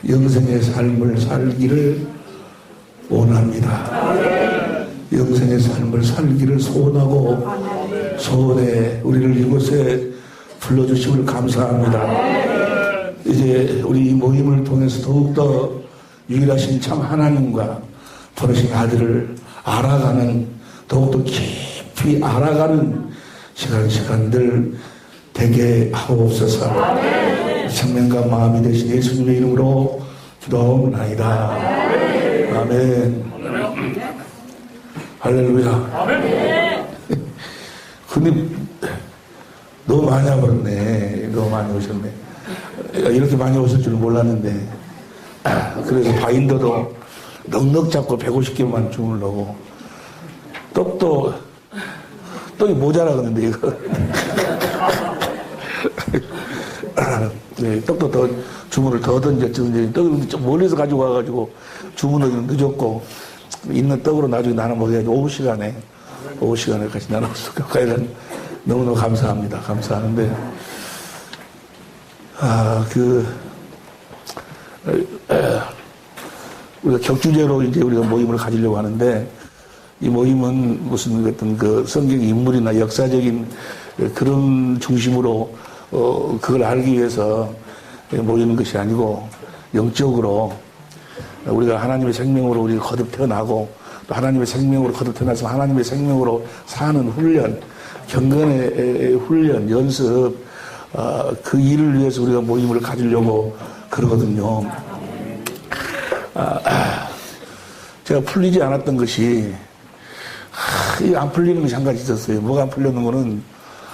영생의 삶을 살기를 원합니다. 영생의 삶을 살기를 소원하고 소원해 우리를 이곳에 불러주심을 감사합니다. 이제 우리 모임을 통해서 더욱더 유일하신 참 하나님과 보내신 아들을 알아가는, 더욱더 깊이 알아가는 시간들 되게 하옵소서. 생명과 마음이 되신 예수님의 이름으로 기도하옵나이다. 아멘. 할렐루야. 근데 너무 많이 와버렸네. 너무 많이 오셨네. 이렇게 많이 오실 줄은 몰랐는데. 그래서 바인더도 넉넉 잡고 150개만 주물러고 떡도 떡이 모자라겠는데 이거. 네, 떡도 더 주문을 더 던졌지. 떡을 좀 멀리서 가지고 와가지고 주문하기는 늦었고, 있는 떡으로 나중에 나눠 먹어야지. 오후 시간에 같이 나눠 먹어야 너무너무 감사합니다. 감사하는데, 우리가 격주제로 이제 우리가 모임을 가지려고 하는데, 이 모임은 무슨 어떤 그 성경 인물이나 역사적인 그런 중심으로 그걸 알기 위해서 모이는 것이 아니고 영적으로 우리가 하나님의 생명으로 우리가 거듭 태어나고 또 하나님의 생명으로 거듭 태어나서 하나님의 생명으로 사는 훈련, 경건의 훈련, 연습, 그 일을 위해서 우리가 모임을 가지려고 그러거든요. 제가 풀리지 않았던 것이 안 풀리는 것이 한 가지 있었어요. 뭐가 안 풀리는 거는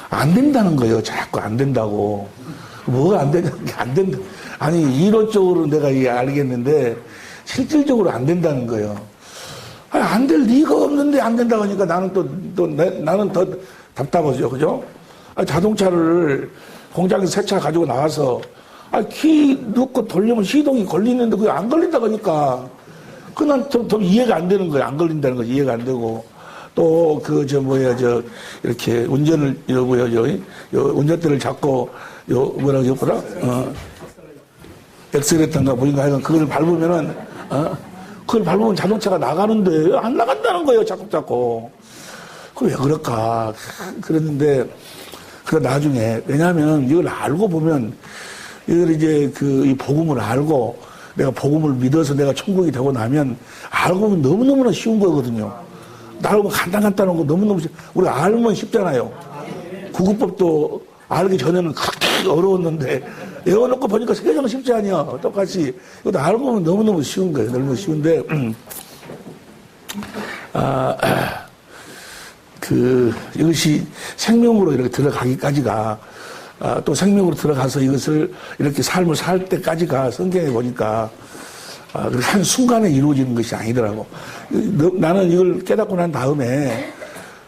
안 된다는 거예요. 자꾸 안 된다고. 뭐가 안 되냐는 게 안 된다. 아니, 이론적으로 내가 알겠는데, 실질적으로 안 된다는 거예요. 아니, 안 될 리가 없는데 안 된다고 하니까 나는 나는 더 답답하죠. 그죠? 아니, 자동차를 공장에서 새 차 가지고 나와서, 키 넣고 돌리면 시동이 걸리는데 그게 안 걸린다고 하니까, 난 좀 이해가 안 되는 거예요. 안 걸린다는 거 이해가 안 되고. 또, 이렇게 운전을, 운전대를 잡고, 엑셀레터인가 보인가 하여간 그걸 밟으면은, 그걸 밟으면 자동차가 나가는데, 안 나간다는 거예요. 자꾸. 그럼 왜 그럴까. 그랬는데, 나중에, 왜냐하면 이걸 알고 보면, 이걸 이제 이 복음을 알고, 내가 복음을 믿어서 내가 천국이 되고 나면, 알고 보면 너무너무나 쉬운 거거든요. 알고 간단한 거 너무너무 우리가 알면 쉽잖아요. 구구법도 알기 전에는 그렇게 어려웠는데 외워놓고 보니까 세상은 쉽지 않냐. 똑같이 이것도 알고 보면 너무너무 쉬운 거예요. 너무 쉬운데 이것이 생명으로 이렇게 들어가기까지가 또 생명으로 들어가서 이것을 이렇게 삶을 살 때까지가 성경에 보니까 한 순간에 이루어지는 것이 아니더라고. 나는 이걸 깨닫고 난 다음에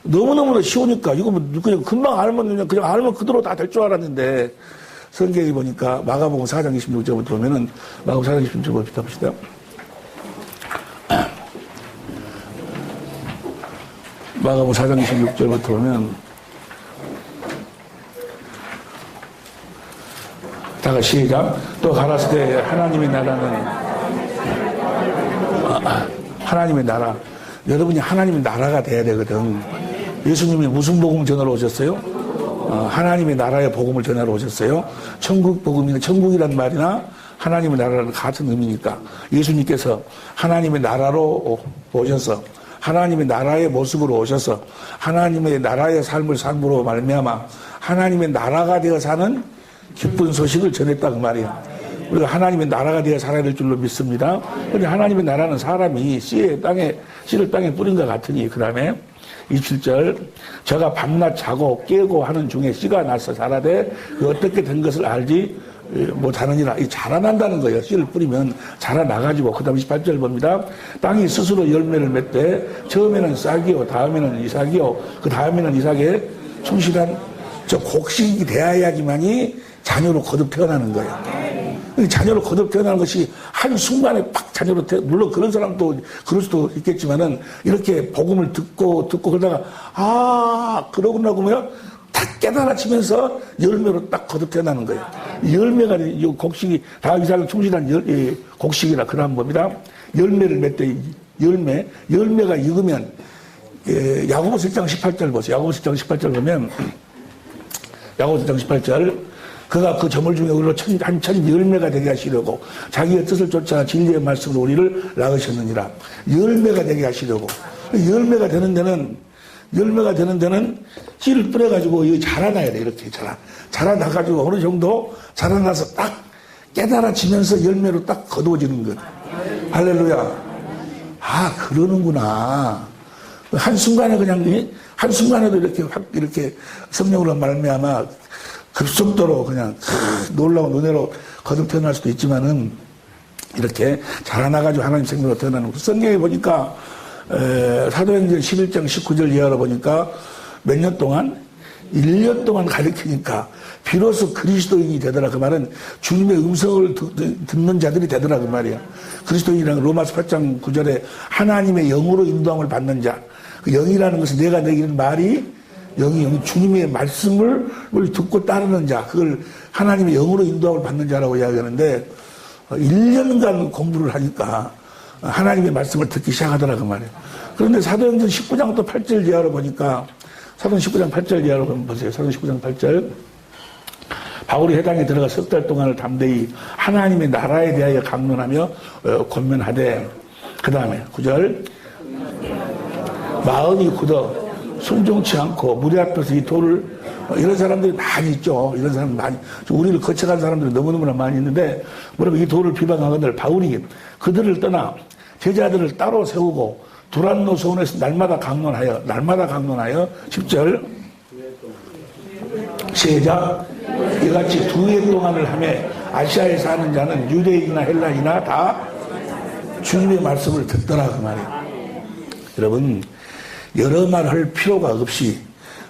너무너무 쉬우니까 이거 그냥 금방 알면 그대로 다 될 줄 알았는데 성경에 보니까 마가복음 4장 26절부터 보면은 마가복음 4장 26절부터 봅시다. 마가복음 4장 26절부터 보면 다 같이 시작. 또 가라사대 하나님의 나라는 하나님의 나라. 여러분이 하나님의 나라가 돼야 되거든. 예수님이 무슨 복음을 전하러 오셨어요? 하나님의 나라의 복음을 전하러 오셨어요. 천국 복음이나 천국이란 말이나 하나님의 나라는 같은 의미니까 예수님께서 하나님의 나라로 오셔서 하나님의 나라의 모습으로 오셔서 하나님의 나라의 삶을 삶으로 말미암아 하나님의 나라가 되어 사는 기쁜 소식을 전했다 그 말이야. 우리가 하나님의 나라가 되어 살아야 될 줄로 믿습니다. 그런데 하나님의 나라는 사람이 씨를 땅에 뿌린 것 같으니 그 다음에 27절 저가 밤낮 자고 깨고 하는 중에 씨가 나서 자라되 그 어떻게 된 것을 알지 못하느니라. 이 자라난다는 거예요. 씨를 뿌리면 자라나가지고 그 다음 28절 봅니다. 땅이 스스로 열매를 맺되 처음에는 싹이요 다음에는 이삭이요 그 다음에는 이삭에 충실한 저 곡식이 되어야지만이 자녀로 거듭 태어나는 거예요. 자녀로 거듭 태어나는 것이 한순간에 팍 자녀로 물론 그런 사람도 그럴 수도 있겠지만은 이렇게 복음을 듣고 그러다가 그러구나 그러면 딱 깨달아지면서 열매로 딱 거듭 태어나는 거예요. 열매가 이 곡식이 다 이삭을 충실한 곡식이라 그런 겁니다. 열매를 맺되 열매가 익으면 야고보서 1장 18절 보세요. 야고보서 1장 18절 보면 야고보서 1장 18절 그가 그 저물 중에 우리로 한 천 열매가 되게 하시려고 자기의 뜻을 쫓아 진리의 말씀으로 우리를 낳으셨느니라. 열매가 되게 하시려고. 열매가 되는 데는 씨를 뿌려가지고 자라나야 돼. 이렇게 자라나가지고 어느 정도 자라나서 딱 깨달아지면서 열매로 딱 거두어지는 것. 할렐루야. 그러는구나. 한순간에도 이렇게 성령으로 말미암아 급속도로 그냥 놀라운 은혜로 거듭 태어날 수도 있지만은 이렇게 자라나가지고 하나님 생명으로 태어나는 거. 성경에 보니까 사도행전 11장 19절 이하로 보니까 몇 년 동안 1년 동안 가르치니까 비로소 그리스도인이 되더라. 그 말은 주님의 음성을 듣는 자들이 되더라 그 말이야. 그리스도인이라는 로마서 8장 9절에 하나님의 영으로 인도함을 받는 자. 그 영이라는 것은 내가 내기는 말이 영이 주님의 말씀을 듣고 따르는 자, 그걸 하나님의 영으로 인도함을 받는 자라고 이야기하는데 1년간 공부를 하니까 하나님의 말씀을 듣기 시작하더라 그 말이에요. 그런데 사도행전 19장 또 8절 이하로 보니까 사도행전 19장 8절 이하로 보세요. 사도행전 19장 8절 바울이 회당에 들어가 석 달 동안을 담대히 하나님의 나라에 대하여 강론하며 권면하되 그 다음에 9절 마음이 굳어 순종치 않고 무리 앞에서 이 돌을 이런 사람들이 많이 있죠. 이런 사람 많이 우리를 거쳐간 사람들이 너무너무나 많이 있는데 뭐라고 이 돌을 비방하거늘 바울이 그들을 떠나 제자들을 따로 세우고 두란노 소원에서 날마다 강론하여 10절 시작 이같이 2해 동안을 하며 아시아에 사는 자는 유대인이나 헬라인이나 다 주님의 말씀을 듣더라 그 말이에요. 여러분 여러 말 할 필요가 없이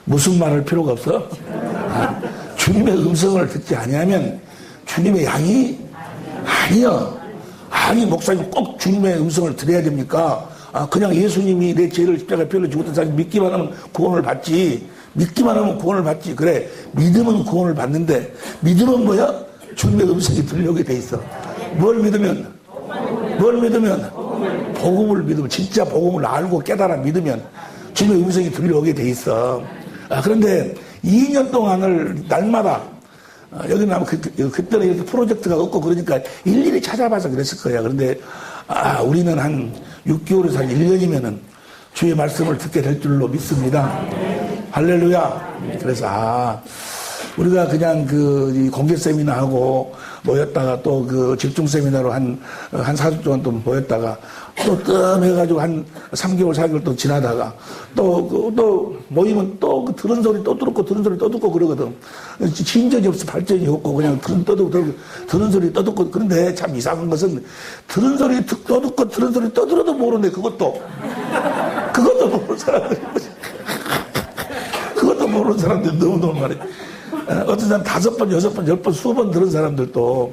무슨 말 할 필요가 없어? 주님의 음성을 듣지 아니하면 주님의 양이 아니요. 아니 목사님 꼭 주님의 음성을 들어야 됩니까? 그냥 예수님이 내 죄를 십자가에 피흘려 죽었던 사람 믿기만 하면 구원을 받지. 그래 믿으면 구원을 받는데 믿으면 뭐야? 주님의 음성이 들려오게 돼 있어. 뭘 믿으면? 복음을 믿으면 진짜 복음을 알고 깨달아 믿으면 주님의 음성이 들려오게 돼 있어. 그런데 2년 동안을 날마다 여기는 아마 그때는 이렇게 프로젝트가 없고 그러니까 일일이 찾아봐서 그랬을 거야. 그런데 우리는 한 6개월에서 한 1년이면은 주의 말씀을 듣게 될 줄로 믿습니다. 할렐루야. 그래서 우리가 그냥 이 공개 세미나 하고 모였다가 또 그 집중 세미나로 한 4주 동안 또 모였다가 또 뜸해가지고 한 3개월, 4개월 또 지나다가 또 모이면 또 들은 소리 또 듣고 그러거든. 진전이 없어 발전이 없고 그냥 들은 소리 또 듣고 그런데 참 이상한 것은 들은 소리 또 듣고 들은 소리 또 들어도 모르네. 그것도 모르는 사람들이 그것도 모르는 사람들이 너무너무 많아. 어떤 사람 5번, 6번, 10번, 20번 들은 사람들도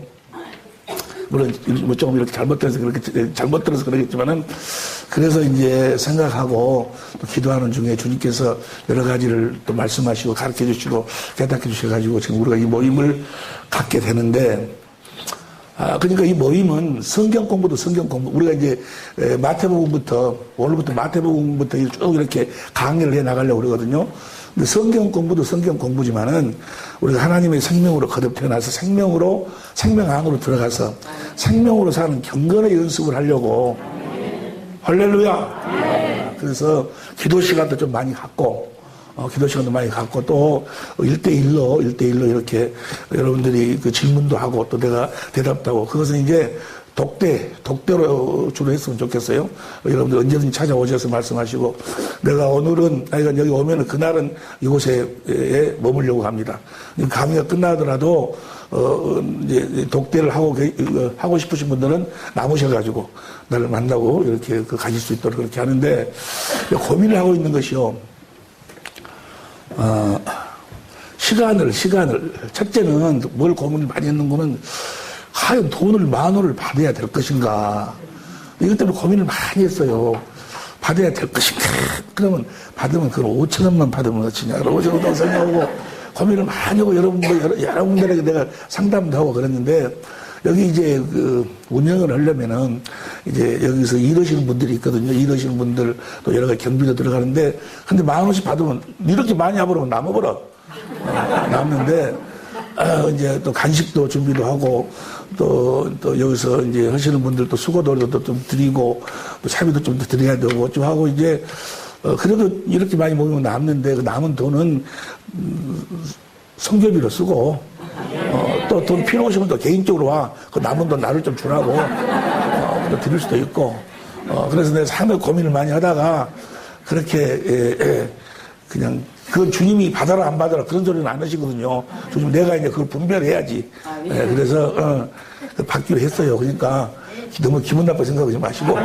물론 조금 이렇게 잘못 들어서 그러겠지만은 그래서 이제 생각하고 또 기도하는 중에 주님께서 여러 가지를 또 말씀하시고 가르쳐 주시고 깨닫게 주셔가지고 지금 우리가 이 모임을 갖게 되는데, 그러니까 이 모임은 성경 공부도 성경 공부. 우리가 이제 마태복음부터, 오늘부터 마태복음부터 쭉 이렇게 강의를 해 나가려고 그러거든요. 근데 성경 공부도 성경 공부지만은 우리가 하나님의 생명으로 거듭 태어나서 생명으로, 생명 안으로 들어가서 생명으로 사는 경건의 연습을 하려고. 할렐루야! 그래서 기도 시간도 좀 많이 갖고, 기도 시간도 많이 갖고, 또 1대1로 이렇게 여러분들이 그 질문도 하고 또 내가 대답도 하고, 그것은 이제 독대로 주로 했으면 좋겠어요. 여러분들 언제든지 찾아오셔서 말씀하시고, 내가 오늘은, 여기 오면은 그날은 이곳에 머물려고 합니다. 강의가 끝나더라도, 이제 독대를 하고 싶으신 분들은 남으셔가지고, 나를 만나고 이렇게 가실 수 있도록 그렇게 하는데, 고민을 하고 있는 것이요. 시간을, 첫째는 뭘 고민을 많이 했는 거는, 과연 돈을 10,000원을 받아야 될 것인가. 이것 때문에 고민을 많이 했어요. 받아야 될 것인가. 그러면 받으면 그걸 5,000원만 받으면 어찌냐. 5,000원도 생각하고 고민을 많이 하고 여러분들에게 내가 상담도 하고 그랬는데, 여기 이제 그 운영을 하려면은 이제 여기서 일하시는 분들이 있거든요. 일하시는 분들 또 여러 가지 경비도 들어가는데, 근데 10,000원씩 받으면 이렇게 많이 해버리면 남아버려. 남는데, 이제 또 간식도 준비도 하고, 또 여기서 이제 하시는 분들도 수고도도 좀 드리고, 또 차비도 좀 드려야 되고, 좀 하고, 이제, 그래도 이렇게 많이 모이면 남는데, 그 남은 돈은, 성교비로 쓰고, 또 돈 필요 오시면 또 개인적으로 와. 그 남은 돈 나를 좀 주라고, 또 드릴 수도 있고, 그래서 내가 상당히 고민을 많이 하다가, 그렇게, 그냥, 그건 주님이 받아라 안 받아라 그런 소리는 안 하시거든요. 주님 내가 이제 그걸 분별해야지. 그래서 받기로 했어요. 그러니까 너무 기분 나쁘게 생각하지 마시고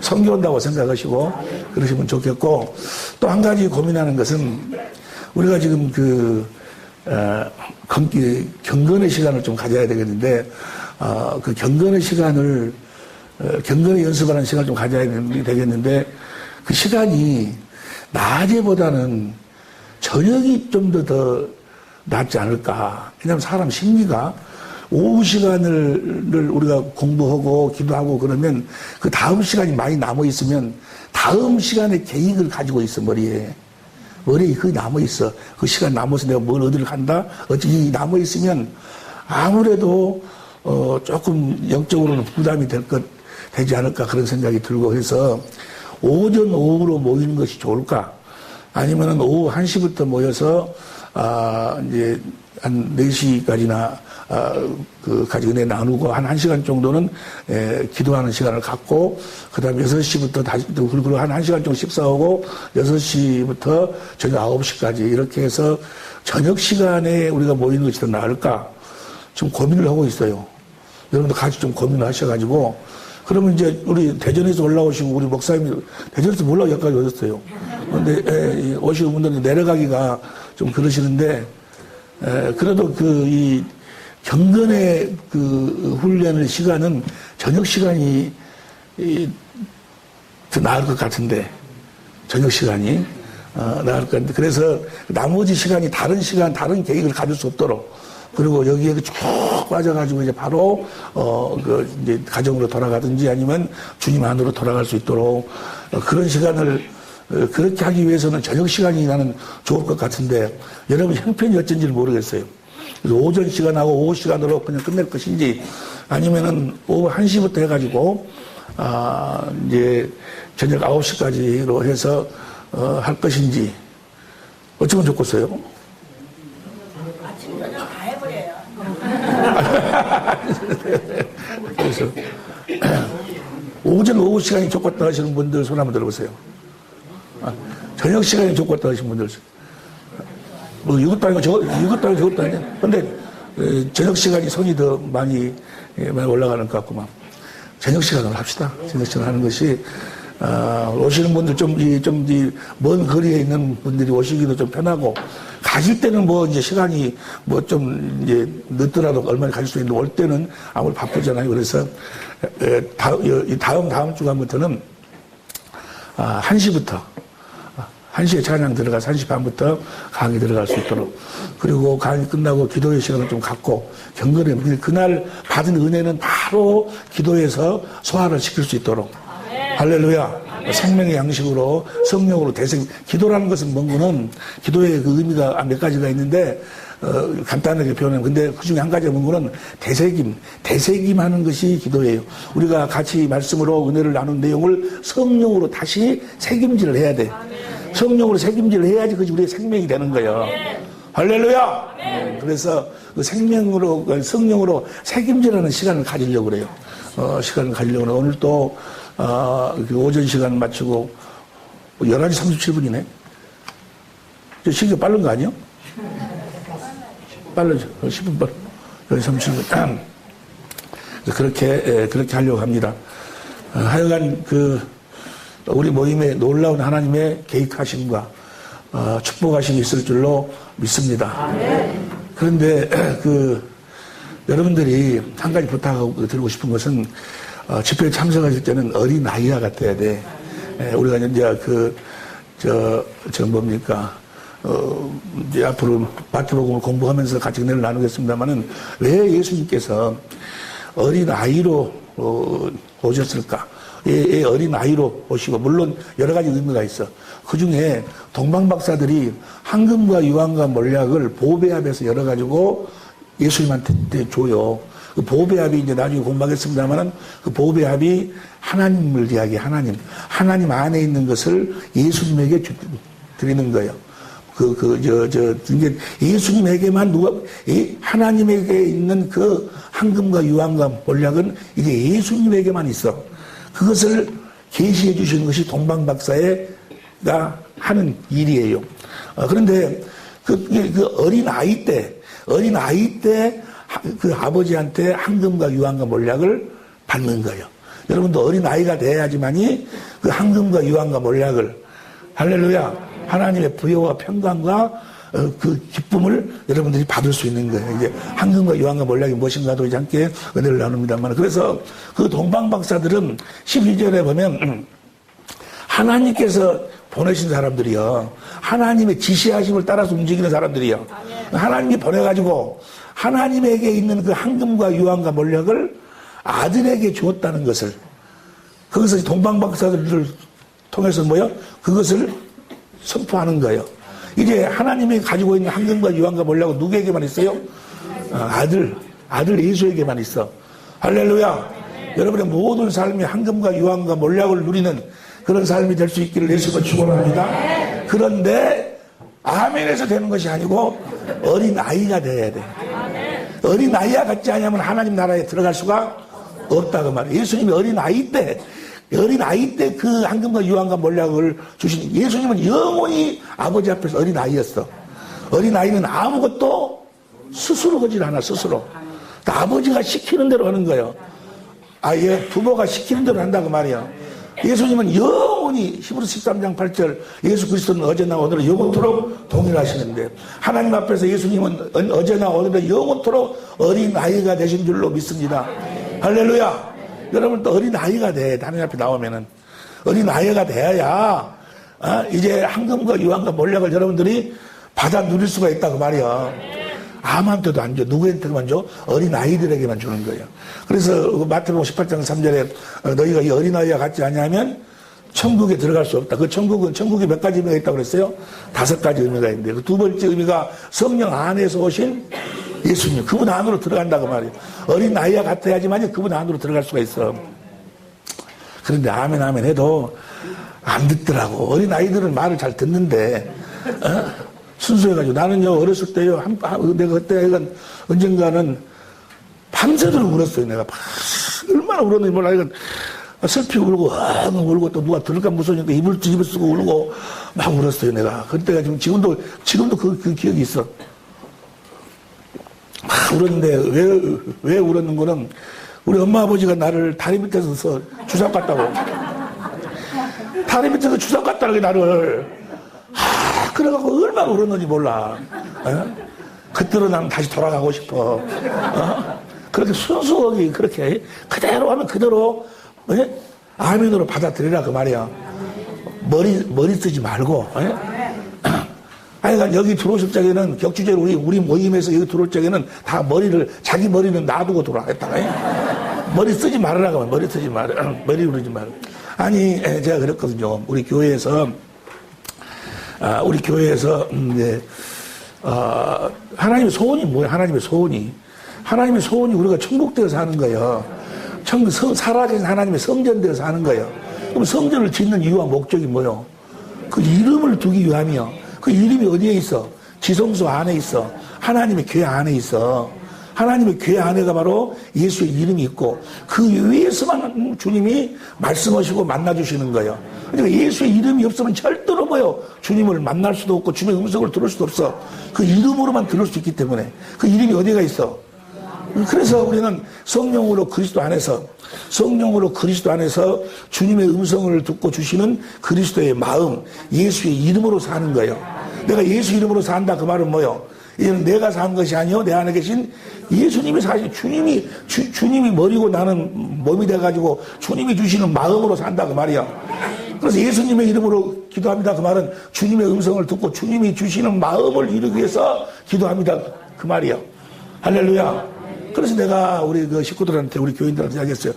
섬겨온다고 생각하시고 그러시면 좋겠고, 또 한 가지 고민하는 것은 우리가 지금 경건의 시간을 좀 가져야 되겠는데, 그 경건의 시간을 경건의 연습하는 시간을 좀 가져야 되겠는데, 그 시간이 낮에보다는 저녁이 좀 더 낫지 않을까. 왜냐하면 사람 심리가 오후 시간을 우리가 공부하고 기도하고 그러면 그 다음 시간이 많이 남아있으면 다음 시간에 계획을 가지고 있어, 머리에 그게 남아있어. 그 시간 남아서 내가 뭘 어디를 간다? 어찌 남아있으면 아무래도 조금 영적으로는 부담이 되지 않을까 그런 생각이 들고 해서 오전, 오후로 모이는 것이 좋을까? 아니면은 오후 1시부터 모여서, 이제, 한 4시까지나, 같이 은혜 나누고, 한 1시간 정도는, 기도하는 시간을 갖고, 그 다음에 6시부터 다시, 그리고 한 1시간 정도 식사하고, 6시부터 저녁 9시까지, 이렇게 해서, 저녁 시간에 우리가 모이는 것이 더 나을까? 지금 고민을 하고 있어요. 여러분들 같이 좀 고민을 하셔가지고, 그러면 이제 우리 대전에서 올라오시고 우리 목사님이 대전에서 올라오고 여기까지 오셨어요. 근데 오시는 분들은 내려가기가 좀 그러시는데, 그래도 이 경건의 그 훈련의 시간은 저녁 시간이 더 나을 것 같은데, 저녁 시간이 나을 것 같은데, 그래서 나머지 시간이 다른 시간, 다른 계획을 가질 수 없도록, 그리고 여기에 쭉 빠져가지고 이제 바로, 이제 가정으로 돌아가든지 아니면 주님 안으로 돌아갈 수 있도록 그런 시간을 그렇게 하기 위해서는 저녁 시간이 나는 좋을 것 같은데, 여러분 형편이 어쩐지를 모르겠어요. 그래서 오전 시간하고 오후 시간으로 그냥 끝낼 것인지 아니면은 오후 1시부터 해가지고, 이제 저녁 9시까지로 해서, 할 것인지 어쩌면 좋겠어요? 그래서 오전 오후 시간이 좋겠다 하시는 분들 손 한번 들어보세요. 저녁 시간이 좋겠다 하시는 분들, 뭐 이것도 아니고 저것도 아니야. 근데 저녁 시간이 손이 더 많이 올라가는 것 같구만. 저녁 시간으로 합시다. 저녁 시간 하는 것이, 오시는 분들 먼 거리에 있는 분들이 오시기도 좀 편하고, 가실 때는 뭐 이제 시간이 뭐 좀 이제 늦더라도 얼마나 가실 수 있는데, 올 때는 아무리 바쁘잖아요. 그래서 다음 주간부터는 1시부터 1시에 찬양 들어가서 1시 반부터 강의 들어갈 수 있도록, 그리고 강의 끝나고 기도의 시간을 좀 갖고 경건해. 그날 받은 은혜는 바로 기도해서 소화를 시킬 수 있도록. 아멘. 할렐루야. 아멘. 생명의 양식으로 성령으로 기도라는 것은 뭔가는 기도의 그 의미가 몇 가지가 있는데 간단하게 표현하면, 근데 그 중에 한 가지가 뭔가는 대새김하는 것이 기도예요. 우리가 같이 말씀으로 은혜를 나눈 내용을 성령으로 다시 새김질을 해야 돼. 아멘. 성령으로 새김질을 해야지 그것이 우리의 생명이 되는 거예요. 아멘. 할렐루야. 아멘. 그래서 그 성령으로 새김질하는 시간을 가지려고 그래요. 시간을 가지려고 그래요. 오늘 또 오전 시간 마치고 11시 37분이네. 시기가 빠른 거 아니에요? 빠르죠. 10분 빠르. 11시 37분. 그렇게 하려고 합니다. 하여간 우리 모임에 놀라운 하나님의 계획하심과 축복하심이 있을 줄로 믿습니다. 그런데 여러분들이 한 가지 부탁하고 드리고 싶은 것은 집회에 참석하실 때는 어린 아이와 같아야 돼. 우리가 이제 이제 앞으로 마태복음을 공부하면서 같이 은혜를 나누겠습니다만은, 왜 예수님께서 어린 아이로 오셨을까? 어린 아이로 오시고, 물론 여러 가지 의미가 있어. 그 중에 동방박사들이 황금과 유황과 몰약을 보배합에서 열어가지고 예수님한테 줘요. 그 보배합이 이제 나중에 공부하겠습니다만은, 그 보배합이 하나님을 이야기해. 하나님 안에 있는 것을 예수님에게 드리는 거예요. 이게 예수님에게만 하나님에게 있는 그 황금과 유황과 몰약은 이게 예수님에게만 있어. 그것을 계시해 주시는 것이 동방박사가 하는 일이에요. 그런데 어린 아이 때 그 아버지한테 황금과 유황과 몰약을 받는 거예요. 여러분도 어린 아이가 돼야지만이 그 황금과 유황과 몰약을, 할렐루야, 하나님의 부여와 평강과 그 기쁨을 여러분들이 받을 수 있는 거예요. 이제 황금과 유황과 몰약이 무엇인가도 이제 함께 은혜를 나눕니다만, 그래서 그 동방박사들은 12절에 보면 하나님께서 보내신 사람들이요, 하나님의 지시하심을 따라서 움직이는 사람들이요, 하나님이 보내가지고 하나님에게 있는 그 황금과 유황과 몰약을 아들에게 주었다는 것을, 그것을 동방박사들을 통해서 그것을 선포하는 거예요. 이제 하나님이 가지고 있는 황금과 유황과 몰약은 누구에게만 있어요? 아들 예수에게만 있어. 할렐루야. 여러분의 모든 삶이 황금과 유황과 몰약을 누리는 그런 삶이 될 수 있기를 예수가 축원합니다. 그런데 아멘에서 되는 것이 아니고 어린 아이가 돼야 돼. 어린 아이와 같지 않으면 하나님 나라에 들어갈 수가 없다고 말이에요. 예수님이 어린 아이 때 그 황금과 유황과 몰약을 주신, 예수님은 영원히 아버지 앞에서 어린 아이였어. 어린 아이는 아무것도 스스로 하질 않아. 스스로 아버지가 시키는 대로 하는 거예요. 부모가 시키는 대로 한다고 말이야. 예수님은 영원히, 히브리서 13장 8절, 예수 그리스도는 어제나 오늘은 영원토록 동일하시는데, 하나님 앞에서 예수님은 어제나 오늘은 영원토록 어린 아이가 되신 줄로 믿습니다. 할렐루야. 여러분 또 어린 아이가 돼. 하나님 앞에 나오면은 어린 아이가 돼야 이제 황금과 유황과 몰약을 여러분들이 받아 누릴 수가 있다고 말이야. 아무한테도 안 줘. 누구한테만 줘? 어린 아이들에게만 주는 거예요. 그래서 마태복음 18장 3절에 너희가 이 어린 아이와 같지 않냐면 천국에 들어갈 수 없다. 그 천국에 몇 가지 의미가 있다고 그랬어요? 5가지 의미가 있는데, 그 두 번째 의미가 성령 안에서 오신 예수님, 그분 안으로 들어간다고 말이에요. 어린 아이와 같아야지만 그분 안으로 들어갈 수가 있어. 그런데 아멘 해도 안 듣더라고. 어린 아이들은 말을 잘 듣는데 순수해가지고, 나는요 어렸을 때요 내가 그때 언젠가는 밤새도록 울었어요. 내가 얼마나 울었는지 몰라. 이건 슬피 울고 울고, 또 누가 들을까 무서우니까 입을 쓰고 울고 막 울었어요. 내가 그때가 지금도 그 기억이 있어. 막 울었는데 왜 울었는 거는, 우리 엄마 아버지가 나를 다리 밑에서 주사 깠다고. 다리 밑에서 주사 깠다고 나를. 그래갖고 얼마나 울었는지 몰라. 그때로 나는 다시 돌아가고 싶어. 그렇게 순수하게 그렇게 그대로 하면 그대로 아멘으로 받아들이라 그 말이야. 머리 쓰지 말고, 예? 아니, 그러니까 여기 들어오실 적에는 격주제로 우리 모임에서 여기 들어올 적에는 다 자기 머리는 놔두고 들어와겠다. 예? 머리 쓰지 말으라고, 머리 쓰지 말아. 머리 그러지 말아. 아니, 제가 그랬거든요. 우리 교회에서, 하나님의 소원이 뭐예요? 하나님의 소원이. 하나님의 소원이 우리가 천국되어서 하는 거예요. 살아계신 하나님의 성전되어서 하는 거예요. 그럼 성전을 짓는 이유와 목적이 뭐예요? 그 이름을 두기 위함이요. 그 이름이 어디에 있어? 지성소 안에 있어. 하나님의 교회 안에 있어. 하나님의 교회 안에가 바로 예수의 이름이 있고 그 위에서만 주님이 말씀하시고 만나주시는 거예요. 그러니까 예수의 이름이 없으면 절대로 뭐요? 주님을 만날 수도 없고 주님의 음성을 들을 수도 없어. 그 이름으로만 들을 수 있기 때문에 그 이름이 어디가 있어? 그래서 우리는 성령으로 그리스도 안에서 주님의 음성을 듣고 주시는 그리스도의 마음, 예수의 이름으로 사는 거예요. 내가 예수 이름으로 산다 그 말은 뭐예요? 이는 내가 산 것이 아니요 내 안에 계신 예수님이 사실 주님이 머리고 나는 몸이 돼가지고 주님이 주시는 마음으로 산다 그 말이야. 그래서 예수님의 이름으로 기도합니다 그 말은 주님의 음성을 듣고 주님이 주시는 마음을 이루기 위해서 기도합니다 그 말이야. 할렐루야. 그래서 내가 우리 그 식구들한테 우리 교인들한테 이야기했어요.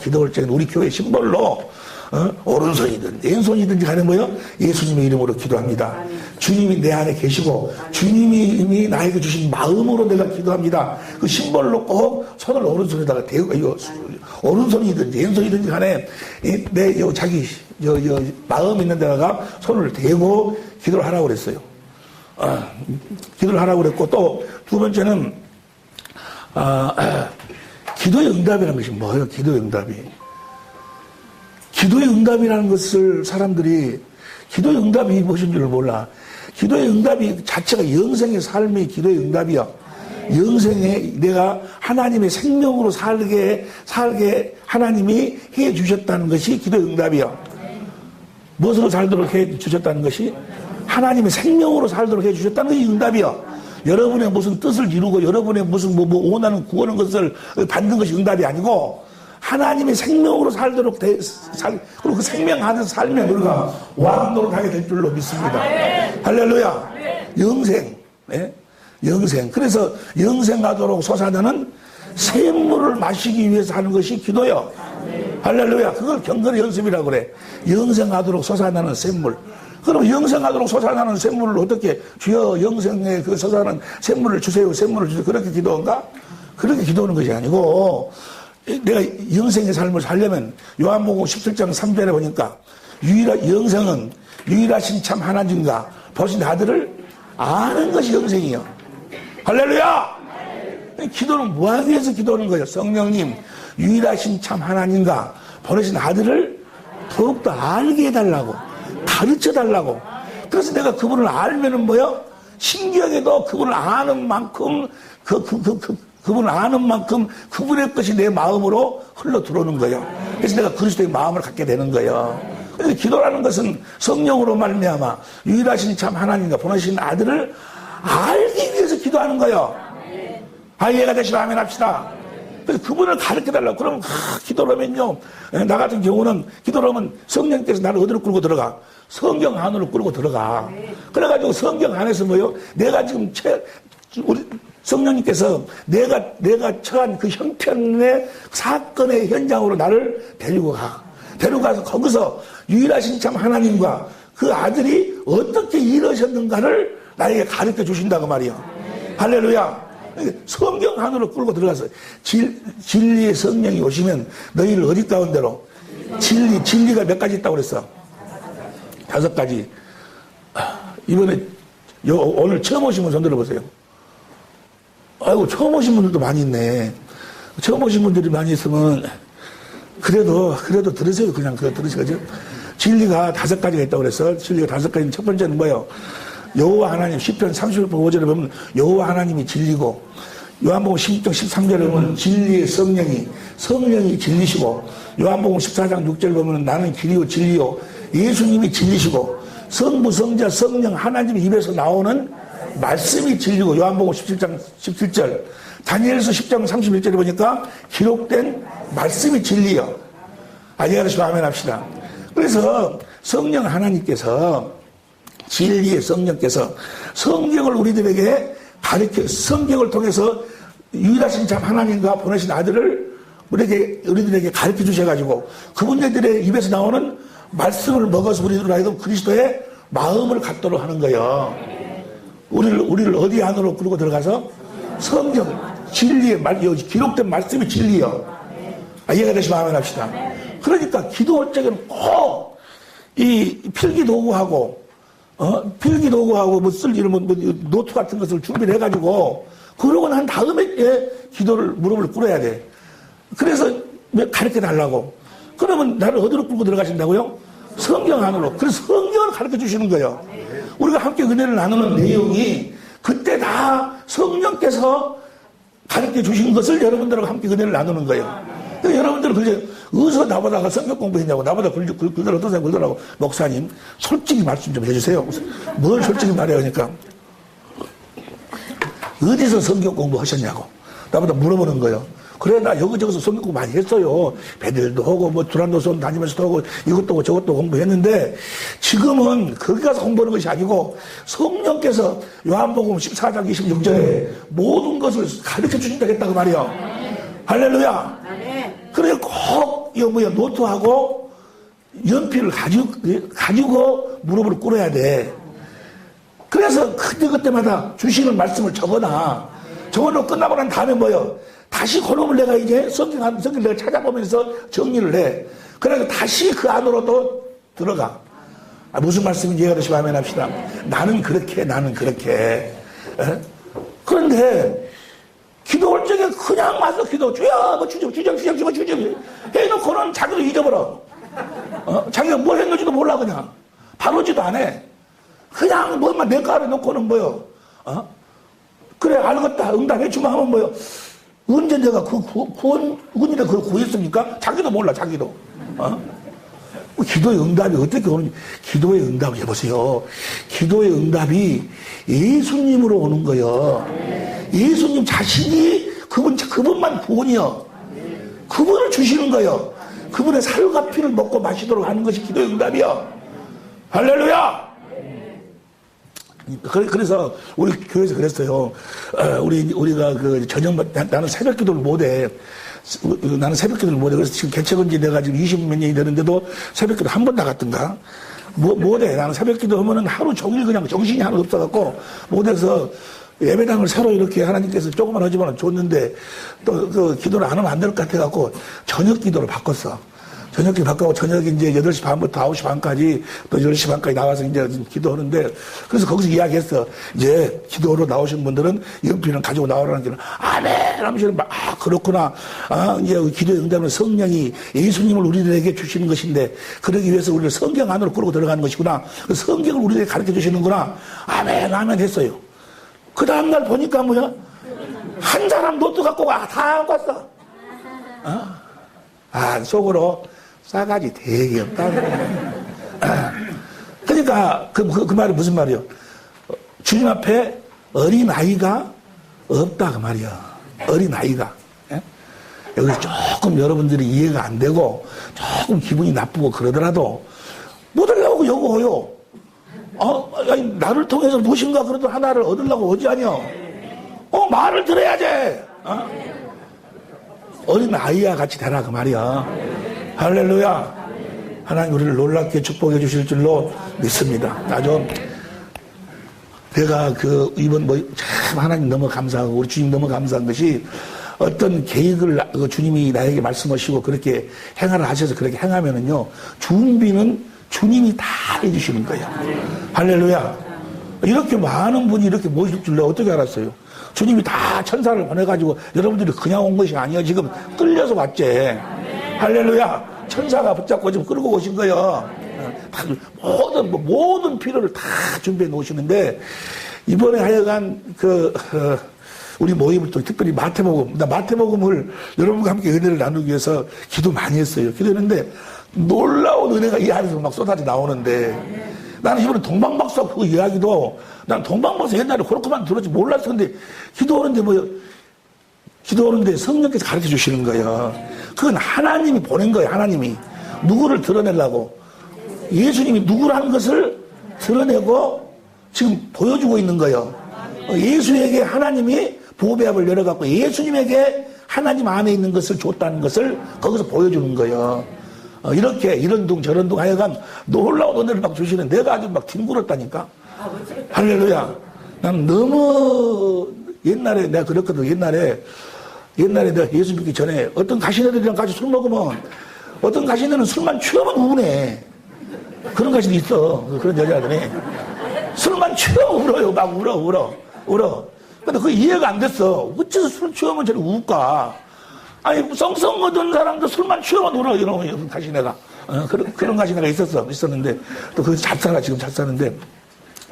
기도할 때는 우리 교회 심벌로 오른손이든 왼손이든지 간에 뭐요? 예수님의 이름으로 기도합니다. 주님이 내 안에 계시고 주님이 이미 나에게 주신 마음으로 내가 기도합니다. 그 심벌로 꼭 손을 오른손에다가 대고 오른손이든지 왼손이든지 간에 내 자기 마음 있는 데다가 손을 대고 기도를 하라고 그랬어요. 기도를 하라고 그랬고 또 두 번째는 기도의 응답이라는 것이 뭐예요? 기도의 응답이. 기도의 응답이라는 것을 사람들이 기도의 응답이 무엇인 줄 몰라. 기도의 응답이 자체가 영생의 삶이 기도의 응답이야. 영생에 내가 하나님의 생명으로 살게 하나님이 해 주셨다는 것이 기도의 응답이야. 무엇으로 살도록 해 주셨다는 것이 하나님의 생명으로 살도록 해 주셨다는 것이 응답이야. 여러분의 무슨 뜻을 이루고 여러분의 무슨 원하는 구하는 것을 받는 것이 응답이 아니고 하나님의 생명으로 살도록 그리고 그 생명 안에서 살면 우리가 왕노를 하게 될 줄로 믿습니다. 할렐루야. 영생. 네? 영생. 그래서 영생하도록 솟아나는 샘물을 마시기 위해서 하는 것이 기도요. 할렐루야. 그걸 경건의 연습이라고 그래. 영생하도록 솟아나는 샘물. 그럼 영생하도록 솟아나는 샘물을 어떻게 주여 영생에 그 솟아나는 샘물을 주세요. 샘물을 주세요. 그렇게 기도한가? 그렇게 기도하는 것이 아니고 내가 영생의 삶을 살려면 요한복음 17장 3절에 보니까 영생은 유일하신 참 하나님과 보신 아들을 아는 것이 영생이요. 할렐루야! 기도는 무엇에 위해서 기도하는 거예요? 성령님 유일하신 참 하나님과 보내신 아들을 더욱더 알게 해달라고 가르쳐달라고. 그래서 내가 그분을 알면은 뭐요? 신기하게도 그분을 아는 만큼 그분을 아는 만큼 그분의 것이 내 마음으로 흘러 들어오는 거예요. 그래서 내가 그리스도의 마음을 갖게 되는 거예요. 그래서 기도라는 것은 성령으로 말미암아 유일하신 참 하나님과 보내신 아들을 알기 위해서 기도하는 거예요. 이해가 되시면 아멘 합시다. 그래서 그분을 가르쳐달라고. 그러면 기도를 하면요, 나 같은 경우는 기도를 하면 성령께서 나를 어디로 끌고 들어가? 성경 안으로 끌고 들어가. 그래가지고 성경 안에서 뭐요? 내가 지금 우리 성령님께서 내가 처한 그 형편의 사건의 현장으로 나를 데리고 가. 데려가서 거기서 유일하신 참 하나님과 그 아들이 어떻게 이러셨는가를 나에게 가르쳐 주신다고 말이야. 할렐루야. 성경 안으로 끌고 들어가서 진리의 성령이 오시면 너희를 어디 가운데로 진리가 몇 가지 있다고 그랬어? 5가지. 이번에 오늘 처음 오신 분 손 들어보세요. 아이고 처음 오신 분들도 많이 있네. 처음 오신 분들이 많이 있으면 그래도 들으세요. 그냥 들으시죠. 진리가 5가지가 있다고 그랬어. 진리가 5가지. 첫 번째는 뭐예요? 여호와 하나님. 시편 30편 5절에 보면 여호와 하나님이 진리고, 요한복음 16장 13절에 보면 진리의 성령이 진리시고, 요한복음 14장 6절 보면 나는 길이요 진리요 예수님이 진리시고, 성부 성자 성령 하나님 입에서 나오는 말씀이 진리고, 요한복음 17장 17절, 다니엘서 10장 31절에 보니까 기록된 말씀이 진리요. 이해가 되시면 아멘 합시다. 그래서 성령 하나님께서, 진리의 성령께서 성경을 우리들에게 성경을 통해서 유일하신 참 하나님과 보내신 아들을 우리들에게 가르쳐 주셔가지고 그분들의 입에서 나오는 말씀을 먹어서 우리들 하여금 그리스도의 마음을 갖도록 하는 거예요. 우리를 어디 안으로 끌고 들어가서 성경, 진리의 기록된 말씀이 진리요. 이해가 되시면 아멘 합시다. 그러니까 기도할 적에는 꼭 이 필기도구하고, 필기도구하고 이런 노트 같은 것을 준비를 해가지고, 그러고 난 다음에 기도를, 무릎을 꿇어야 돼. 그래서 가르쳐 달라고. 그러면 나를 어디로 끌고 들어가신다고요? 성경 안으로. 그래서 성경을 가르쳐 주시는 거예요. 우리가 함께 은혜를 나누는 내용이 그때 다 성령께서 가르쳐 주신 것을 여러분들하고 함께 은혜를 나누는 거예요. 여러분들은 그제 어디서 나보다가 성경 공부했냐고, 나보다 글들 어떠세요? 그러더라고. 목사님, 솔직히 말씀 좀 해주세요. 뭘 솔직히 말해요? 그러니까. 어디서 성경 공부하셨냐고. 나보다 물어보는 거예요. 그래, 나 여기저기서 성경 공부 많이 했어요. 베델도 하고, 두란노선 다니면서도 하고, 이것도 하고 저것도 공부했는데, 지금은 거기 가서 공부하는 것이 아니고, 성령께서 요한복음 14장 26절에 모든 것을 가르쳐 주신다고 했다고 말이요. 할렐루야. 그래, 꼭, 노트하고 연필을 가지고 무릎을 꿇어야 돼. 그래서 그때마다 주시는 말씀을 적어놓고 끝나고 난 다음에 다시 그놈을 내가 이제 성경을 내가 찾아보면서 정리를 해. 그래서 다시 그 안으로 또 들어가. 무슨 말씀인지 이해가 되시면 아멘 합시다. 나는 그렇게. 그런데, 기도할 적에 그냥 와서 주여, 주점 해놓고는 자기도 잊어버려. 자기가 뭘 했는지도 몰라, 그냥. 바로지도 안 해. 그냥 뭐만 내가 알아놓고는 그래, 알겠다. 응답해주면 하면 언제 내가 은이라 그걸 구했습니까? 자기도 몰라, 자기도. 기도의 응답이 어떻게 오는지. 기도의 응답 해보세요. 기도의 응답이 예수님으로 오는 거예요. 예수님 자신이 그분만 구원이요. 그분을 주시는 거예요. 그분의 살과 피를 먹고 마시도록 하는 것이 기도의 응답이요. 할렐루야! 그래서 우리 교회에서 그랬어요. 우리가 나는 새벽 기도를 못해. 그래서 지금 개척한 지 내가 지금 20몇 년이 되는데도 새벽 기도 한 번 나갔던가? 못해. 나는 새벽 기도 하면은 하루 종일 그냥 정신이 하나 없어갖고 못해서 예배당을 새로 이렇게 하나님께서 조금만 하지만 줬는데 또 그 기도를 안 하면 안 될 것 같아갖고 저녁 기도로 바꿨어. 저녁 기도 바꾸고 저녁에 이제 8시 반부터 9시 반까지 또 10시 반까지 나와서 이제 기도하는데 그래서 거기서 이야기했어. 이제 기도로 나오신 분들은 연필은 가지고 나오라는 게 아멘! 하면서 그렇구나. 이제 기도의 응답은 성령이 예수님을 우리들에게 주시는 것인데 그러기 위해서 우리를 성경 안으로 끌고 들어가는 것이구나. 그 성경을 우리에게 가르쳐 주시는구나. 아멘 했어요. 그 다음날 보니까 한 사람 노트 갖고 다 갖고 왔어. 속으로 싸가지 되게 없다. 그러니까 그 말이 무슨 말이요? 주님 앞에 어린아이가 없다 그 말이야. 어린아이가. 여기서 조금 여러분들이 이해가 안 되고 조금 기분이 나쁘고 그러더라도 못 하려고 요구해요. 나를 통해서 무엇인가 그래도 하나를 얻으려고 오지 아니요. 말을 들어야지. 어린 아이와 같이 되라 그 말이야. 할렐루야. 하나님 우리를 놀랍게 축복해 주실 줄로 믿습니다. 내가 이번 참 하나님 너무 감사하고 우리 주님 너무 감사한 것이 어떤 계획을 주님이 나에게 말씀하시고 그렇게 행하라 하셔서 그렇게 행하면은요 준비는 주님이 다 해주시는 거예요. 할렐루야. 이렇게 많은 분이 이렇게 모실 줄 내가 어떻게 알았어요? 주님이 다 천사를 보내가지고 여러분들이 그냥 온 것이 아니에요. 지금 끌려서 왔지. 할렐루야. 천사가 붙잡고 지금 끌고 오신 거예요. 모든 필요를 다 준비해 놓으시는데 이번에 하여간 우리 모임을 또 특별히 마태복음을 여러분과 함께 은혜를 나누기 위해서 기도 많이 했어요. 기도했는데 놀라운 은혜가 이 안에서 막 쏟아져 나오는데 나는 이번에 동방박사 그 이야기도 난 동방박사 옛날에 그렇게만 들었지 몰랐어. 근데 기도하는데 성령께서 가르쳐 주시는 거예요. 그건 하나님이 보낸 거예요. 하나님이 누구를 드러내려고. 예수님이 누구라는 것을 드러내고 지금 보여주고 있는 거예요. 예수에게 하나님이 보배압을 열어갖고 예수님에게 하나님 안에 있는 것을 줬다는 것을 거기서 보여주는 거예요. 이렇게 이런 둥 저런 둥 하여간 놀라운 은혜를 막 주시는 내가 아주 막 뒹굴었다니까. 할렐루야. 난 너무 옛날에 내가 그랬거든. 옛날에 내가 예수 믿기 전에 어떤 가시네들이랑 같이 술 먹으면 어떤 가시네는 술만 취하면 우네. 그런 가시도 있어. 그런 여자들이. 술만 취하면 울어요. 막 울어. 근데 그게 이해가 안 됐어. 어째서 술 취하면 저리 울까? 아니, 썽썽 얻은 사람도 술만 취하면 울어. 이런 가시네가. 그런 가시네가 있었는데, 또 그 지금 잘 사는데,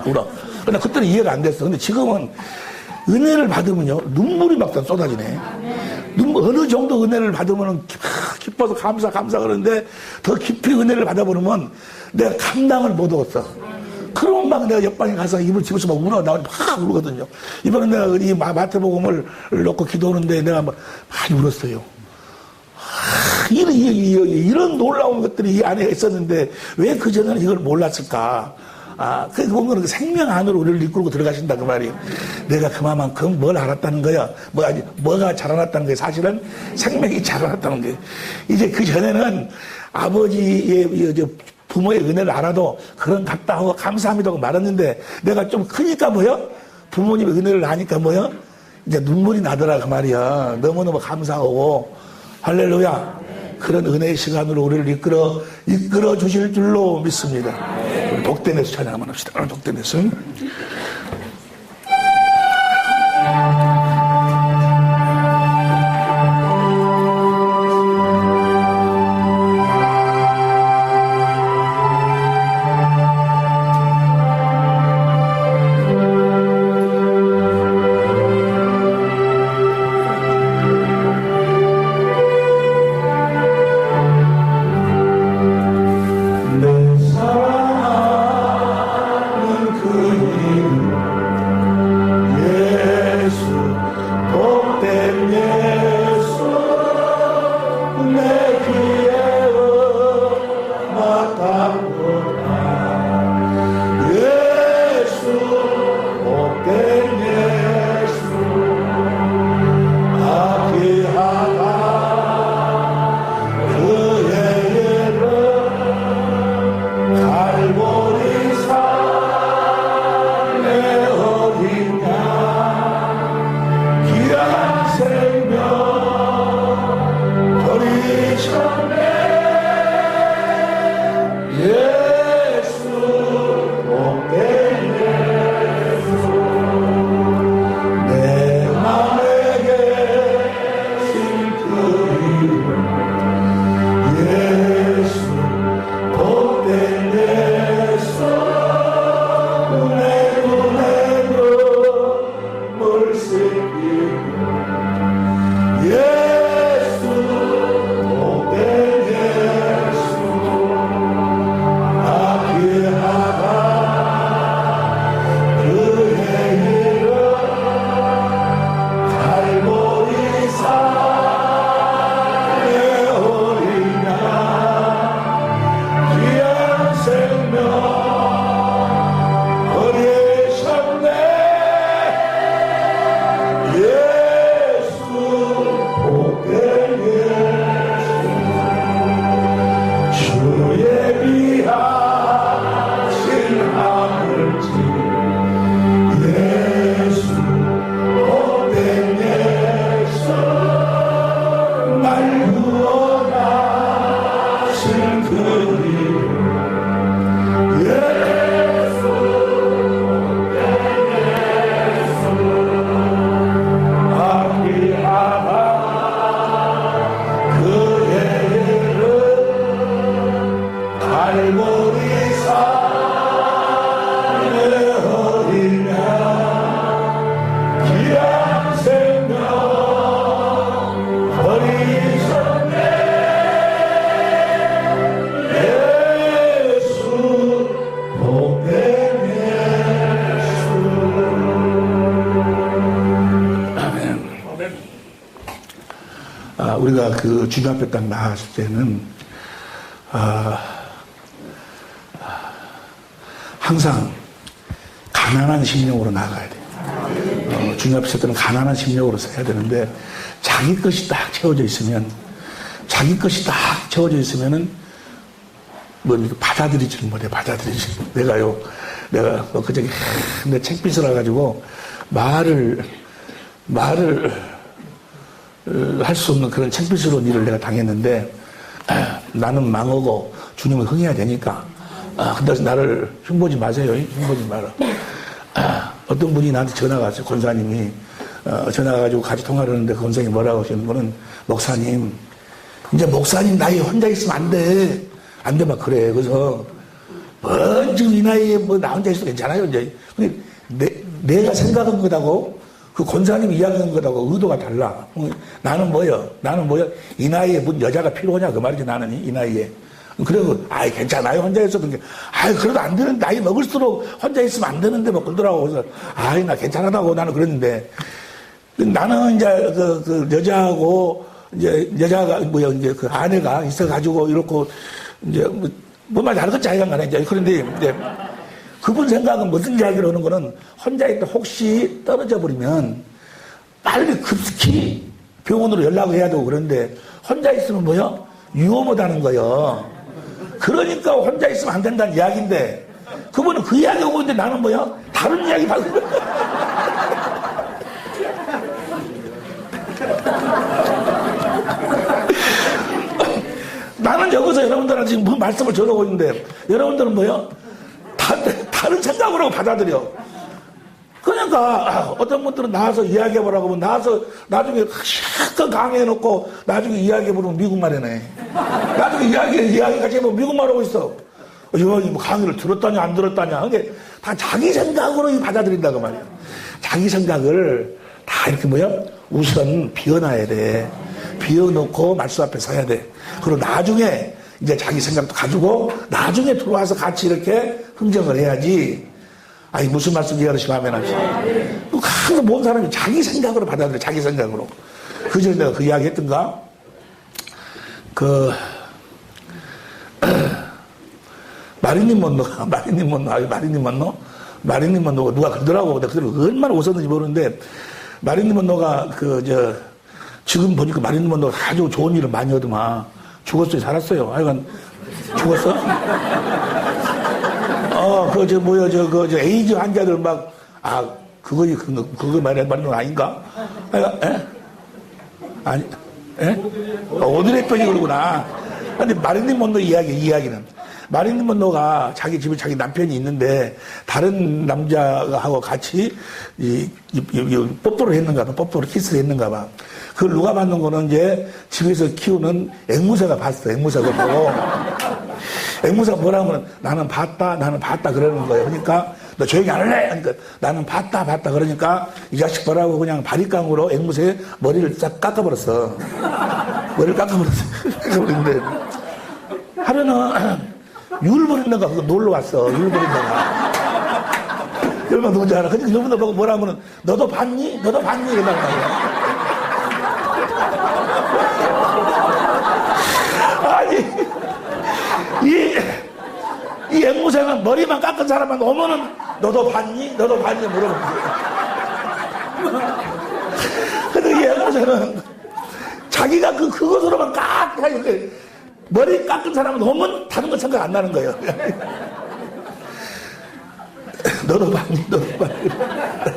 울어. 근데 그때는 이해가 안 됐어. 근데 지금은 은혜를 받으면요, 눈물이 막 쏟아지네. 어느 정도 은혜를 받으면 기뻐서 감사 그러는데 더 깊이 은혜를 받아보면 내가 감당을 못 하겠어. 그러면 막 내가 옆방에 가서 입을 집어서 막 울어. 나 막 울거든요. 이번에 내가 이 마태복음을 놓고 기도하는데 내가 막 많이 울었어요. 이런 놀라운 것들이 이 안에 있었는데 왜 그전에는 이걸 몰랐을까? 그 보면 생명 안으로 우리를 이끌고 들어가신다 그 말이에요. 내가 그만큼 뭘 알았다는 거야. 뭐가 자라났다는 거야. 사실은 생명이 자라났다는 거예요. 이제 그 전에는 아버지의 부모의 은혜를 알아도 그런 답답하고 감사합니다 하고 말았는데 내가 좀 크니까 부모님의 은혜를 아니까 이제 눈물이 나더라 그 말이야. 너무너무 감사하고 할렐루야. 그런 은혜의 시간으로 우리를 이끌어 주실 줄로 믿습니다. 우리 독대내수 찬양 한번 합시다. 독대내수. 우리가 그 주님 앞에 딱 나갔을 때는 항상 가난한 심령으로 나가야 돼요. 주님 앞에 설 때는 가난한 심령으로 서야 되는데, 자기 것이 딱 채워져 있으면은, 받아들이지를 못해, 내가 그저께, 내 책빚을 해가지고, 말을 할 수 없는 그런 책빚스러운 일을 내가 당했는데, 나는 망하고 주님을 흥해야 되니까, 근데 나를 흉보지 마세요. 흉보지 마라. 어떤 분이 나한테 전화가 왔어요. 권사님이. 전화가 가지고 같이 통화를 하는데 그 권사님이 뭐라고 하시는 거는, 목사님, 이제 목사님 나이 혼자 있으면 안 돼. 안 돼, 막 그래. 그래서, 지금 이 나이에 나 혼자 있어도 괜찮아요, 이제. 내가 생각한 것하고, 그 권사님이 이야기한 것하고 의도가 달라. 나는 뭐요? 이 나이에 무슨 여자가 필요하냐? 그 말이지, 나는 이 나이에. 그래도, 괜찮아요. 혼자 있어도. 그래도 안 되는, 나이 먹을수록 혼자 있으면 안 되는데, 막 그러더라고. 그래서, 나 괜찮다고 나는 그랬는데. 나는 이제, 여자하고, 여자가, 이제 그 아내가 있어가지고, 이렇고, 이제, 뭔 말인지 알겠지, 하여간 간에. 이제, 그런데, 이제, 그분 생각은 무슨 이야기를 하는 거는, 혼자 있다 혹시 떨어져 버리면, 빨리 급속히 병원으로 연락을 해야 되고 그런데, 혼자 있으면 뭐요? 유허못하는 거요. 그러니까 혼자 있으면 안 된다는 이야기인데, 그분은 그 이야기 하고 있는데 나는 뭐요? 다른 이야기 받고. 나는 여기서 여러분들한테 지금 무슨 말씀을 전하고 있는데, 여러분들은 뭐요? 다른 생각으로 받아들여. 그러니까, 어떤 분들은 나와서 이야기해보라고 하면, 나와서 나중에 약간 강해놓고, 나중에 이야기해보면 미국말 해네. 나중에 이야기까지 해보면 미국말 하고 있어. 뭐 강의를 들었다냐, 안 들었다냐. 그게 다 자기 생각으로 받아들인다고 말이야. 자기 생각을 다 이렇게 우선 비워놔야 돼. 비워놓고 말씀 앞에 서야 돼. 그리고 나중에 이제 자기 생각도 가지고 나중에 들어와서 같이 이렇게 흥정을 해야지. 무슨 말씀 이해하시면 하면 하지. 항상 모든 사람이 자기 생각으로 받아들여, 자기 생각으로. 그전에 내가 그 이야기 했던가? 마리님 먼노가 누가 그러더라고. 내가 그대로 얼마나 웃었는지 모르는데, 마리님 먼노가 지금 보니까 마리님 먼노가 아주 좋은 일을 많이 하더만. 죽었어요? 살았어요? 하여간, 죽었어? 에이즈 환자들 그거 말하는 건 아닌가? 아니, 오드레편이 그러구나. 근데 마릴린 먼로 이야기는. 마릴린 먼로가 자기 집에 자기 남편이 있는데, 다른 남자하고 같이, 뽀뽀를 했는가 봐. 뽀뽀를 키스를 했는가 봐. 그걸 누가 봤는 거는 이제 집에서 키우는 앵무새가 봤어. 앵무새가 보고. 앵무새가 뭐라면 나는 봤다 그러는 거예요. 그러니까 너 조용히 안 할래? 그러니까 나는 봤다 그러니까 이 자식 뭐라고 그냥 바리깡으로 앵무새 머리를 싹 깎아버렸어. 머리를 깎아버렸는데 하루는 율 부린다가 그거 놀러 왔어. 율 부린다가. 얼마나 누군지 알아? 근데 여러분들 보고 뭐라 하면은 너도 봤니? 이런단 말이야. 아니, 이 앵무새는 머리만 깎은 사람만 오면은 너도 봤니? 물어보는 거야. 근데 이 앵무새는 자기가 그것으로만 깎아요. 머리 깎은 사람은 오면 다른 거 생각 안 나는 거예요. 너도 봤니?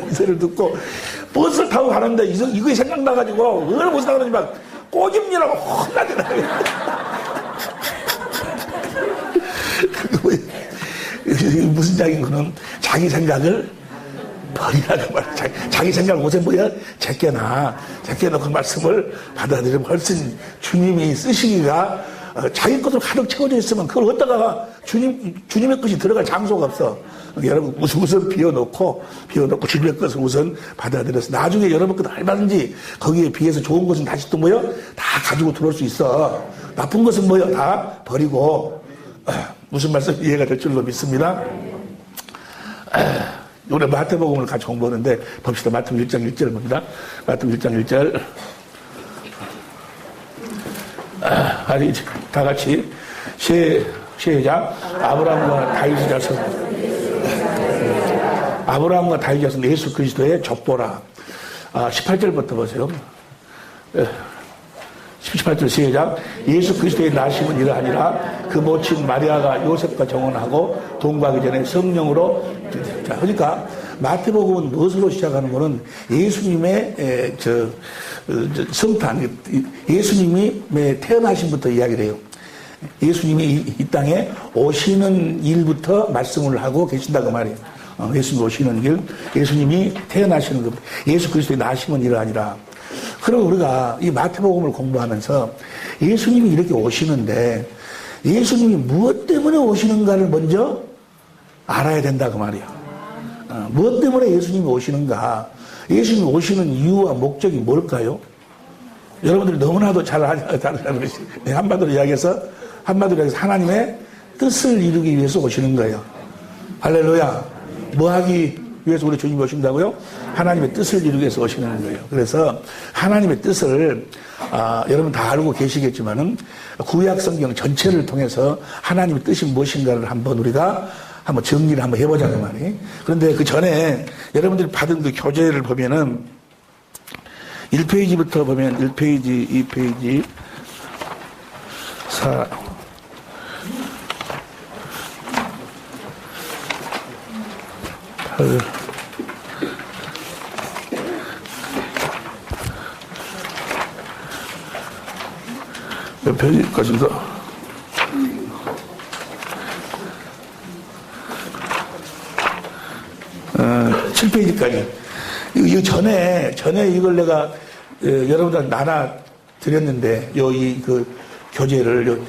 이 소리를 듣고 버스를 타고 가는데 이거 생각나가지고 왜 버스 타고 그러지 막 꼬집니라고 혼나더라고요. 무슨 이야기인 거는 자기 생각을 버리라는 말. 자기 생각을 옷에 제껴놓고 그 말씀을 받아들이면 훨씬 주님이 쓰시기가 자기 것으로 가득 채워져 있으면 그걸 어디다가 주님의 것이 들어갈 장소가 없어. 여러분 우선 비워놓고 주님의 것을 우선 받아들여서 나중에 여러분 것도 얼마든지 거기에 비해서 좋은 것은 다시 또 다 가지고 들어올 수 있어. 나쁜 것은 다 버리고. 무슨 말씀 이해가 될 줄로 믿습니다. 이번에 마태복음을 같이 공부하는데 봅시다. 마태복음 1장 1절 봅니다. 마태복음 1장 1절. 다 같이 시작. 아브라함과 다윗의 자손 아브라함과 다윗 자손 예수 그리스도의 족보라. 18절부터 보세요. 18절 시작. 예수 그리스도의 나심은 이러하니라. 그 모친 마리아가 요셉과 정혼하고 동거하기 전에 성령으로. 자, 그러니까 마태복음은 무엇으로 시작하는 거는 예수님의 성탄, 예수님이 태어나심부터 이야기를 해요. 예수님이 이 땅에 오시는 일부터 말씀을 하고 계신다고 말이에요. 예수님 오시는 길, 예수님이 태어나시는 것, 예수 그리스도의 나심은 이러하니라. 그럼 우리가 이 마태복음을 공부하면서 예수님이 이렇게 오시는데 예수님이 무엇 때문에 오시는가를 먼저 알아야 된다고 말이에요. 무엇 때문에 예수님이 오시는가? 예수님이 오시는 이유와 목적이 뭘까요? 여러분들이 너무나도 잘 알고 계시죠. 한마디로 이야기해서 하나님의 뜻을 이루기 위해서 오시는 거예요. 할렐루야. 뭐 하기 위해서 우리 주님이 오신다고요? 하나님의 뜻을 이루기 위해서 오시는 거예요. 그래서 하나님의 뜻을 여러분 다 알고 계시겠지만은 구약 성경 전체를 통해서 하나님의 뜻이 무엇인가를 우리가 한번 정리를 한번 해보자고 말이에요. 그런데 그 전에 여러분들이 받은 그 교재를 보면은 1페이지부터 보면 1페이지, 2페이지, 4, 몇 페이지까지인가? 7페이지까지. 이 전에 이걸 내가 여러분들 나눠 드렸는데, 그 교재를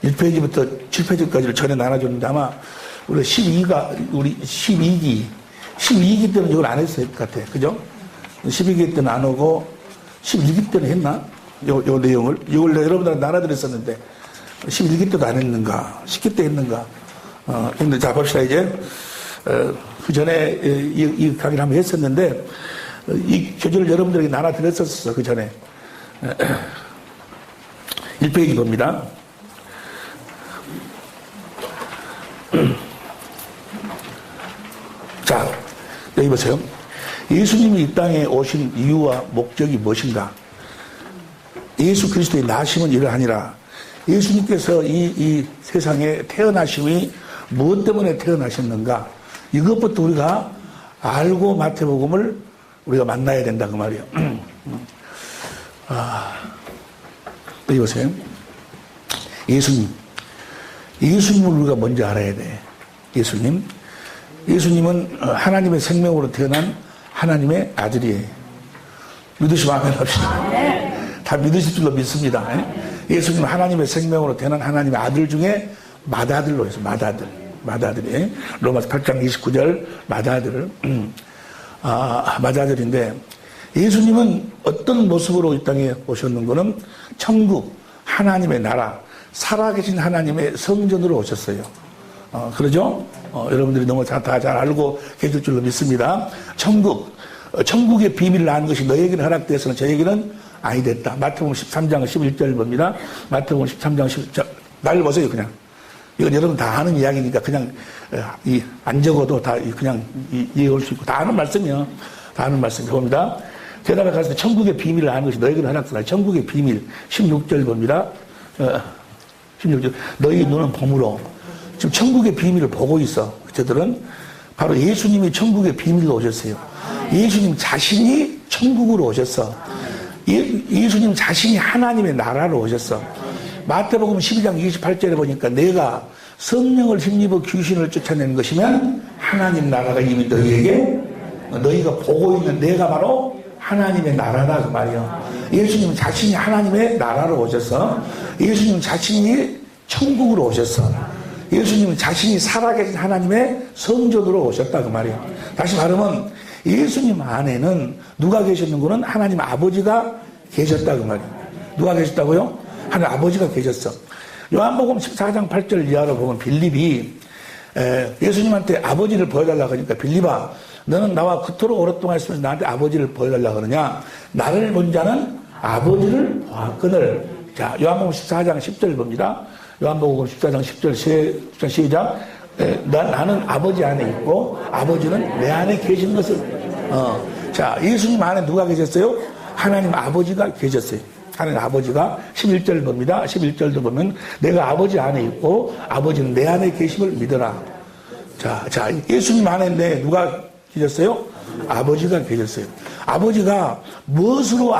1페이지부터 7페이지까지를 전에 나눠줬는데 아마 우리 12기 때는 이걸 안 했을 것 같아. 그죠? 12기 때는 안 오고, 11기 때는 했나? 요 내용을. 이걸 여러분들한테 나눠드렸었는데, 11기 때도 안 했는가? 10기 때 했는가? 근데 자, 봅시다, 이제. 그 전에 이 강의를 한번 했었는데, 이 교재를 여러분들에게 나눠드렸었어, 그 전에. 1페이지 봅니다. 자, 여기 보세요. 예수님이 이 땅에 오신 이유와 목적이 무엇인가? 예수 그리스도의 나심은 이러하니라. 예수님께서 이 세상에 태어나심이 무엇 때문에 태어나셨는가? 이것부터 우리가 알고 마태복음을 우리가 만나야 된다 그 말이에요. 여기 보세요. 예수님을 우리가 먼저 알아야 돼. 예수님은 하나님의 생명으로 태어난 하나님의 아들이에요. 믿으시면 아멘 합시다. 다 믿으실 줄로 믿습니다. 예수님은 하나님의 생명으로 태어난 하나님의 아들 중에 맏아들로 해서 맏아들이 로마서 8장 29절 맏아들을 맏아들인데 예수님은 어떤 모습으로 이 땅에 오셨는가는 천국 하나님의 나라 살아계신 하나님의 성전으로 오셨어요. 그러죠? 여러분들이 너무 다 잘 알고 계실 줄로 믿습니다. 천국의 비밀을 아는 것이 너에게는 허락되어서는 저에게는 아니 됐다. 마태복음 13장 11절 봅니다. 마태복음 13장 11절. 날 보세요, 그냥. 이건 여러분 다 아는 이야기니까 그냥 안 적어도 다 그냥 이해할 수 있고 다 아는 말씀이요. 다 아는 말씀이 봅니다. 대답에 갔을 때 천국의 비밀을 아는 것이 너에게는 허락되어서는 천국의 비밀 16절 봅니다. 16절. 너희 눈은 봄으로 지금 천국의 비밀을 보고 있어. 저들은 바로 예수님이 천국의 비밀로 오셨어요. 예수님 자신이 천국으로 오셨어. 예수님 자신이 하나님의 나라로 오셨어. 마태복음 12장 28절에 보니까 내가 성령을 힘입어 귀신을 쫓아내는 것이면 하나님 나라가 이미 너희가 보고 있는 내가 바로 하나님의 나라다 그 말이요. 예수님 자신이 하나님의 나라로 오셔서 예수님 자신이 천국으로 오셨어. 예수님은 자신이 살아계신 하나님의 성전으로 오셨다 그 말이에요. 다시 말하면 예수님 안에는 누가 계셨는고는 하나님 아버지가 계셨다 그 말이에요. 누가 계셨다고요? 하나님 아버지가 계셨어. 요한복음 14장 8절 이하로 보면 빌립이 예수님한테 아버지를 보여달라고 하니까 빌립아 너는 나와 그토록 오랫동안 있으면서 나한테 아버지를 보여달라고 하느냐? 나를 본 자는 아버지를 보았거늘. 자, 요한복음 14장 10절 봅니다. 요한복음 14장 10절 시작. 나는 아버지 안에 있고 아버지는 내 안에 계신 것을 자, 예수님 안에 누가 계셨어요? 하나님 아버지가 계셨어요. 하나님 아버지가 11절 봅니다. 11절도 보면 내가 아버지 안에 있고 아버지는 내 안에 계심을 믿어라. 자, 예수님 안에 누가 계셨어요? 아버지가 계셨어요. 아버지가 무엇으로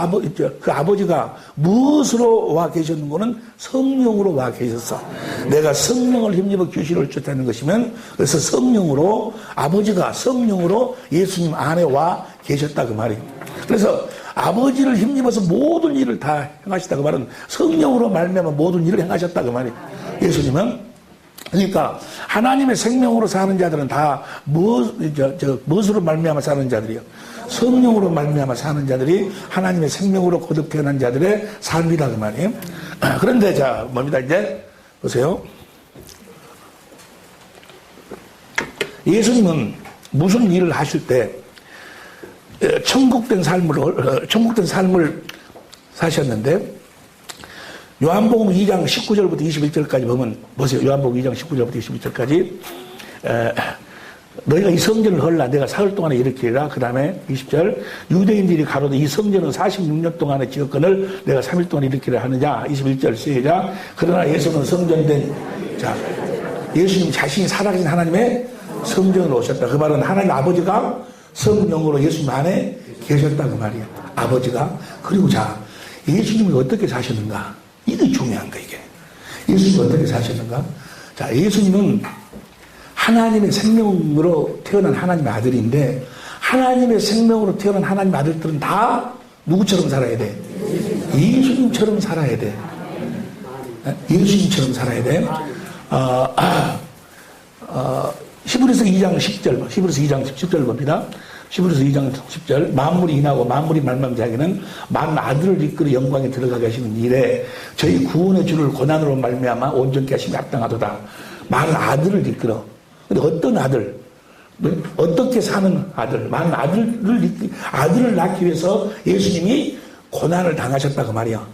그 아버지가 무엇으로 와 계셨는 거는 성령으로 와 계셨어. 내가 성령을 힘입어 귀신을 쫓아내는 것이면 그래서 성령으로 아버지가 성령으로 예수님 안에 와 계셨다 그 말이에요. 그래서 아버지를 힘입어서 모든 일을 다 행하셨다 그 말은 성령으로 말미암아 모든 일을 행하셨다 그 말이에요. 예수님은 그러니까 하나님의 생명으로 사는 자들은 다 무엇으로 말미암아 사는 자들이요? 성령으로 말미암아 사는 자들이 하나님의 생명으로 거듭 태어난 자들의 삶이다 그 말이에요. 그런데 자 뭡니다 이제 보세요. 예수님은 무슨 일을 하실 때 천국된 삶을 사셨는데 요한복음 2장 19절부터 21절까지 보면 보세요. 요한복음 2장 19절부터 21절까지 너희가 이 성전을 헐라 내가 사흘 동안에 일으키리라. 그 다음에 20절 유대인들이 가로되 이 성전은 46년 동안의 지었건을 내가 3일 동안 일으키려 하느냐. 21절 시작. 그러나 예수는 성전된 자 예수님 자신이 살아계신 하나님의 성전으로 오셨다. 그 말은 하나님 아버지가 성령으로 예수님 안에 계셨다 그 말이에요. 아버지가. 그리고 자 예수님이 어떻게 사셨는가. 이게 중요한 거 이게. 예수님이 어떻게 사셨는가. 자 예수님은 하나님의 생명으로 태어난 하나님의 아들인데 하나님의 생명으로 태어난 하나님의 아들들은 다 누구처럼 살아야 돼? 예수님처럼 살아야 돼. 예수님처럼 살아야 돼. 히브리서 2장 10절 히브리서 2장 10절 봅니다. 히브리서 2장 10절 만물이 인하고 만물이 말미암자기는 만 아들을 이끌어 영광에 들어가게 하시는 일에 저희 구원의 주를 고난으로 말미암아 온전케 하심이 합당하도다. 만 아들을 이끌어. 근데 어떤 아들? 어떻게 사는 아들? 많은 아들을 낳기 위해서 예수님이 고난을 당하셨다 그 말이야.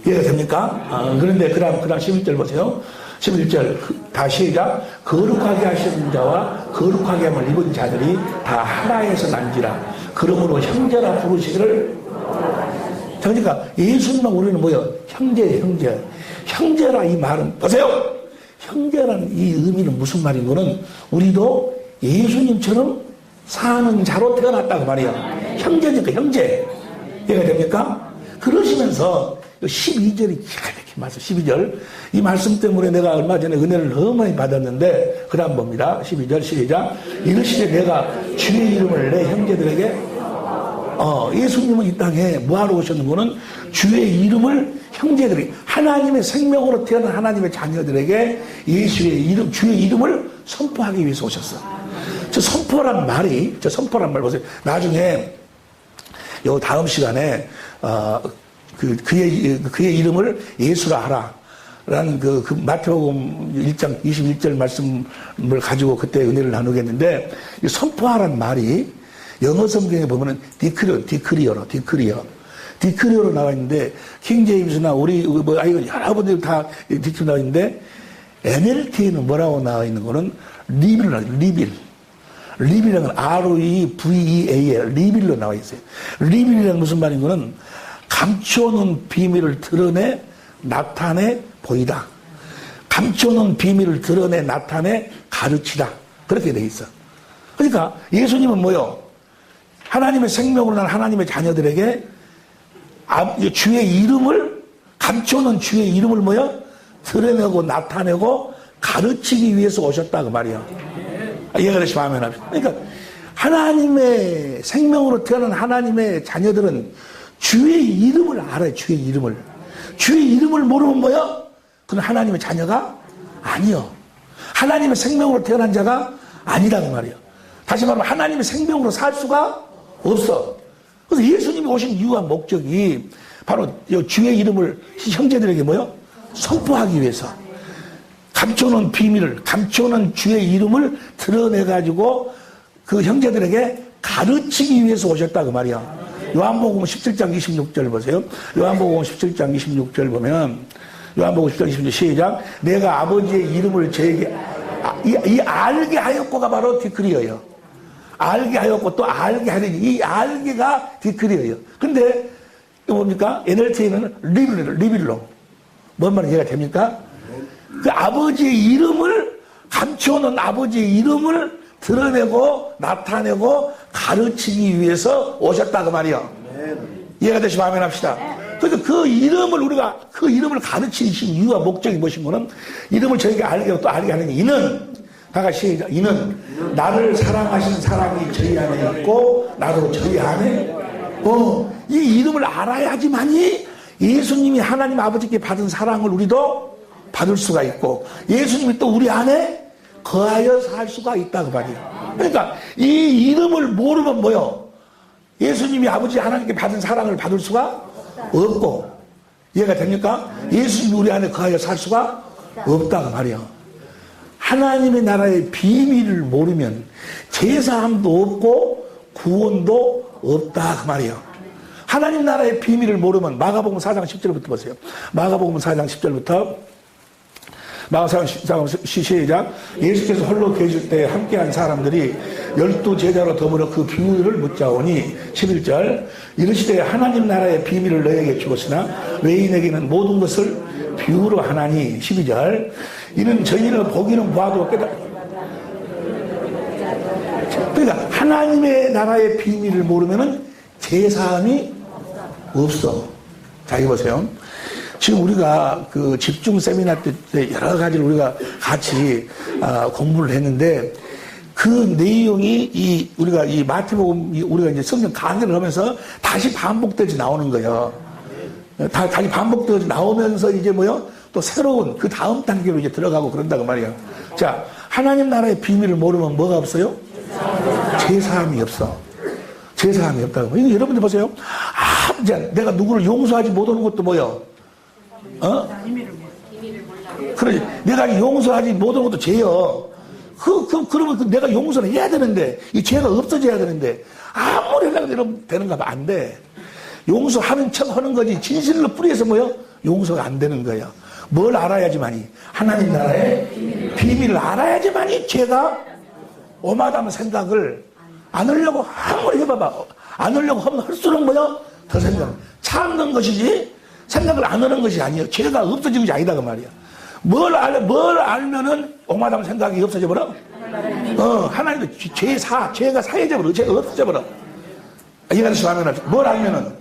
이해가 됩니까? 그런데 그 다음 11절 보세요. 11절 다시 시작. 거룩하게 하시는 자와 거룩하게 함을 입은 자들이 다 하나에서 난지라. 그러므로 형제라 부르시기를. 그러니까 예수님과 우리는 뭐예요? 형제라 이 말은 보세요. 형제라는 이 의미는 무슨 말인 거는 우리도 예수님처럼 사는 자로 태어났다 그 말이야. 형제니까 형제. 이해가 됩니까? 그러시면서 12절이 기가 막힌 말씀. 12절 이 말씀 때문에 내가 얼마 전에 은혜를 너무 많이 받았는데 그 다음 봅니다. 12절 시작. 이르시되 내가 주의 이름을 내 형제들에게 예수님은 이 땅에 뭐하러 오셨는 거는 주의 이름을 형제들이 하나님의 생명으로 태어난 하나님의 자녀들에게 주의 이름을 선포하기 위해서 오셨어. 저 선포란 말 보세요. 나중에 요 다음 시간에 그의 이름을 예수라 하라. 라는 그 마태복음 1장 21절 말씀을 가지고 그때 은혜를 나누겠는데 이 선포하란 말이 영어 성경에 보면은 디크리어로 나와 있는데 킹제임스나 우리 여러분들 다 디크리어 나와 있는데 NLT에는 뭐라고 나와 있는 거는 리빌이라는 건 REVEAL 리빌로 나와 있어요. 리빌이라는 무슨 말인 거는 감춰놓은 비밀을 드러내 나타내 보이다. 감춰놓은 비밀을 드러내 나타내 가르치다. 그렇게 돼 있어. 그러니까 예수님은 뭐요? 하나님의 생명으로 난 하나님의 자녀들에게 주의 이름을 감춰놓은 주의 이름을 뭐요? 드러내고 나타내고 가르치기 위해서 오셨다 그 말이야. 이해가 되시면 아멘 합시다. 그러니까 하나님의 생명으로 태어난 하나님의 자녀들은 주의 이름을 알아요. 주의 이름을 모르면 뭐야? 그건 하나님의 자녀가 아니요. 하나님의 생명으로 태어난 자가 아니다 그 말이야. 다시 말하면 하나님의 생명으로 살 수가 없어. 그래서 예수님이 오신 이유와 목적이 바로 주의 이름을 형제들에게 뭐요? 선포하기 위해서. 감춰놓은 비밀을, 감춰놓은 주의 이름을 드러내가지고 그 형제들에게 가르치기 위해서 오셨다 그 말이야. 요한복음 17장 26절 보세요. 요한복음 17장 26절 보면 요한복음 17장 26절 시작. 내가 아버지의 이름을 저에게 이 알게 하였고가 바로 디크리어예요. 알게 하였고 또 알게 하려니 이 알게가 디크리어예요. 근데 이거 뭡니까? NLT에는 리빌로. 뭔 말인지 이해가 됩니까? 그 아버지의 이름을 감춰놓은 아버지의 이름을 드러내고 나타내고 가르치기 위해서 오셨다 그 말이요. 이해가 되시면 아멘 합시다. 그래서 그 이름을 가르치신 이유와 목적이 무엇이면은 이름을 저에게 알게 하고 또 알게 하는 이는 다 같이 시작. 이는 나를 사랑하시는 사랑이 저희 안에 있고 나도 저희 안에 이 이름을 알아야지만이 예수님이 하나님 아버지께 받은 사랑을 우리도 받을 수가 있고 예수님이 또 우리 안에 거하여 살 수가 있다 그 말이에요. 그러니까 이 이름을 모르면 뭐요? 예수님이 아버지 하나님께 받은 사랑을 받을 수가 없고 이해가 됩니까? 예수님이 우리 안에 거하여 살 수가 없다 그 말이에요. 하나님의 나라의 비밀을 모르면 제사함도 없고 구원도 없다 그 말이에요. 하나님 나라의 비밀을 모르면 마가복음 4장 10절부터 보세요. 마가복음 4장 10절부터 마가복음 4장 시작. 예수께서 홀로 계실 때 함께한 사람들이 12제자로 더불어 그 비밀을 묻자오니 11절 이르시되 하나님 나라의 비밀을 너에게 주었으나 외인에게는 모든 것을 비유로 하나니 12절 이는 저희를 보기는 보아도 그러니까 하나님의 나라의 비밀을 모르면은 제사함이 없어. 자, 이거 보세요. 지금 우리가 그 집중 세미나 때 여러 가지를 우리가 같이 공부를 했는데 그 내용이 우리가 이 마태복음 우리가 이제 성경 강의를 하면서 다시 반복되지 나오는 거예요. 다시 반복되지 나오면서 이제 뭐요? 또 새로운 그 다음 단계로 이제 들어가고 그런다고 말이에요. 자, 하나님 나라의 비밀을 모르면 뭐가 없어요? 제사함이 없어. 제사함이 없다고. 이거 여러분들 보세요. 이제 내가 누구를 용서하지 못하는 것도 뭐요? 그래, 내가 용서하지 못하는 것도 죄요. 그러면 내가 용서를 해야 되는데, 이 죄가 없어져야 되는데, 아무리 하려고 되는가 하면 안 돼. 용서하는 척 하는 거지, 진실로 뿌리에서 뭐요? 용서가 안 되는 거예요. 뭘 알아야지만이, 하나님 나라의 비밀을 알아야지만이 죄가 오마다는 생각을 안 하려고 아무리 해봐봐. 안 하려고 하면 할수록 뭐요? 더 생각. 참는 것이지, 생각을 안 하는 것이 아니에요. 죄가 없어지는 것이 아니다, 그 말이야. 뭘 알면은 오마담 생각이 없어져 버려? 하나님도 죄가 사해져 버려. 죄가 없어져 버려. 이해가 되시면 하면, 뭘 알면은?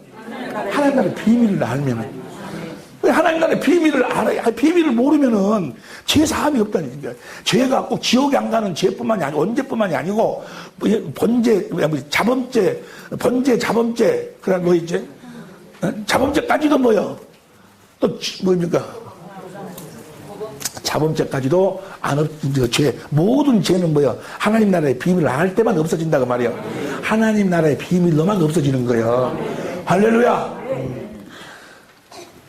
하나님 나라의 비밀을 알면은. 하나님 나라의 비밀을 모르면은 죄 사함이 없다는 거예요. 죄가 꼭 지옥에 안 가는 죄뿐만이 아니고, 언제뿐만이 아니고, 번제, 자범죄, 자범죄, 그다음 뭐 있지? 자범죄까지도 뭐요? 또 뭡니까? 자범죄까지도 모든 죄는 뭐요? 하나님 나라의 비밀을 알 때만 없어진다고 말이에요. 하나님 나라의 비밀로만 없어지는 거예요. 할렐루야!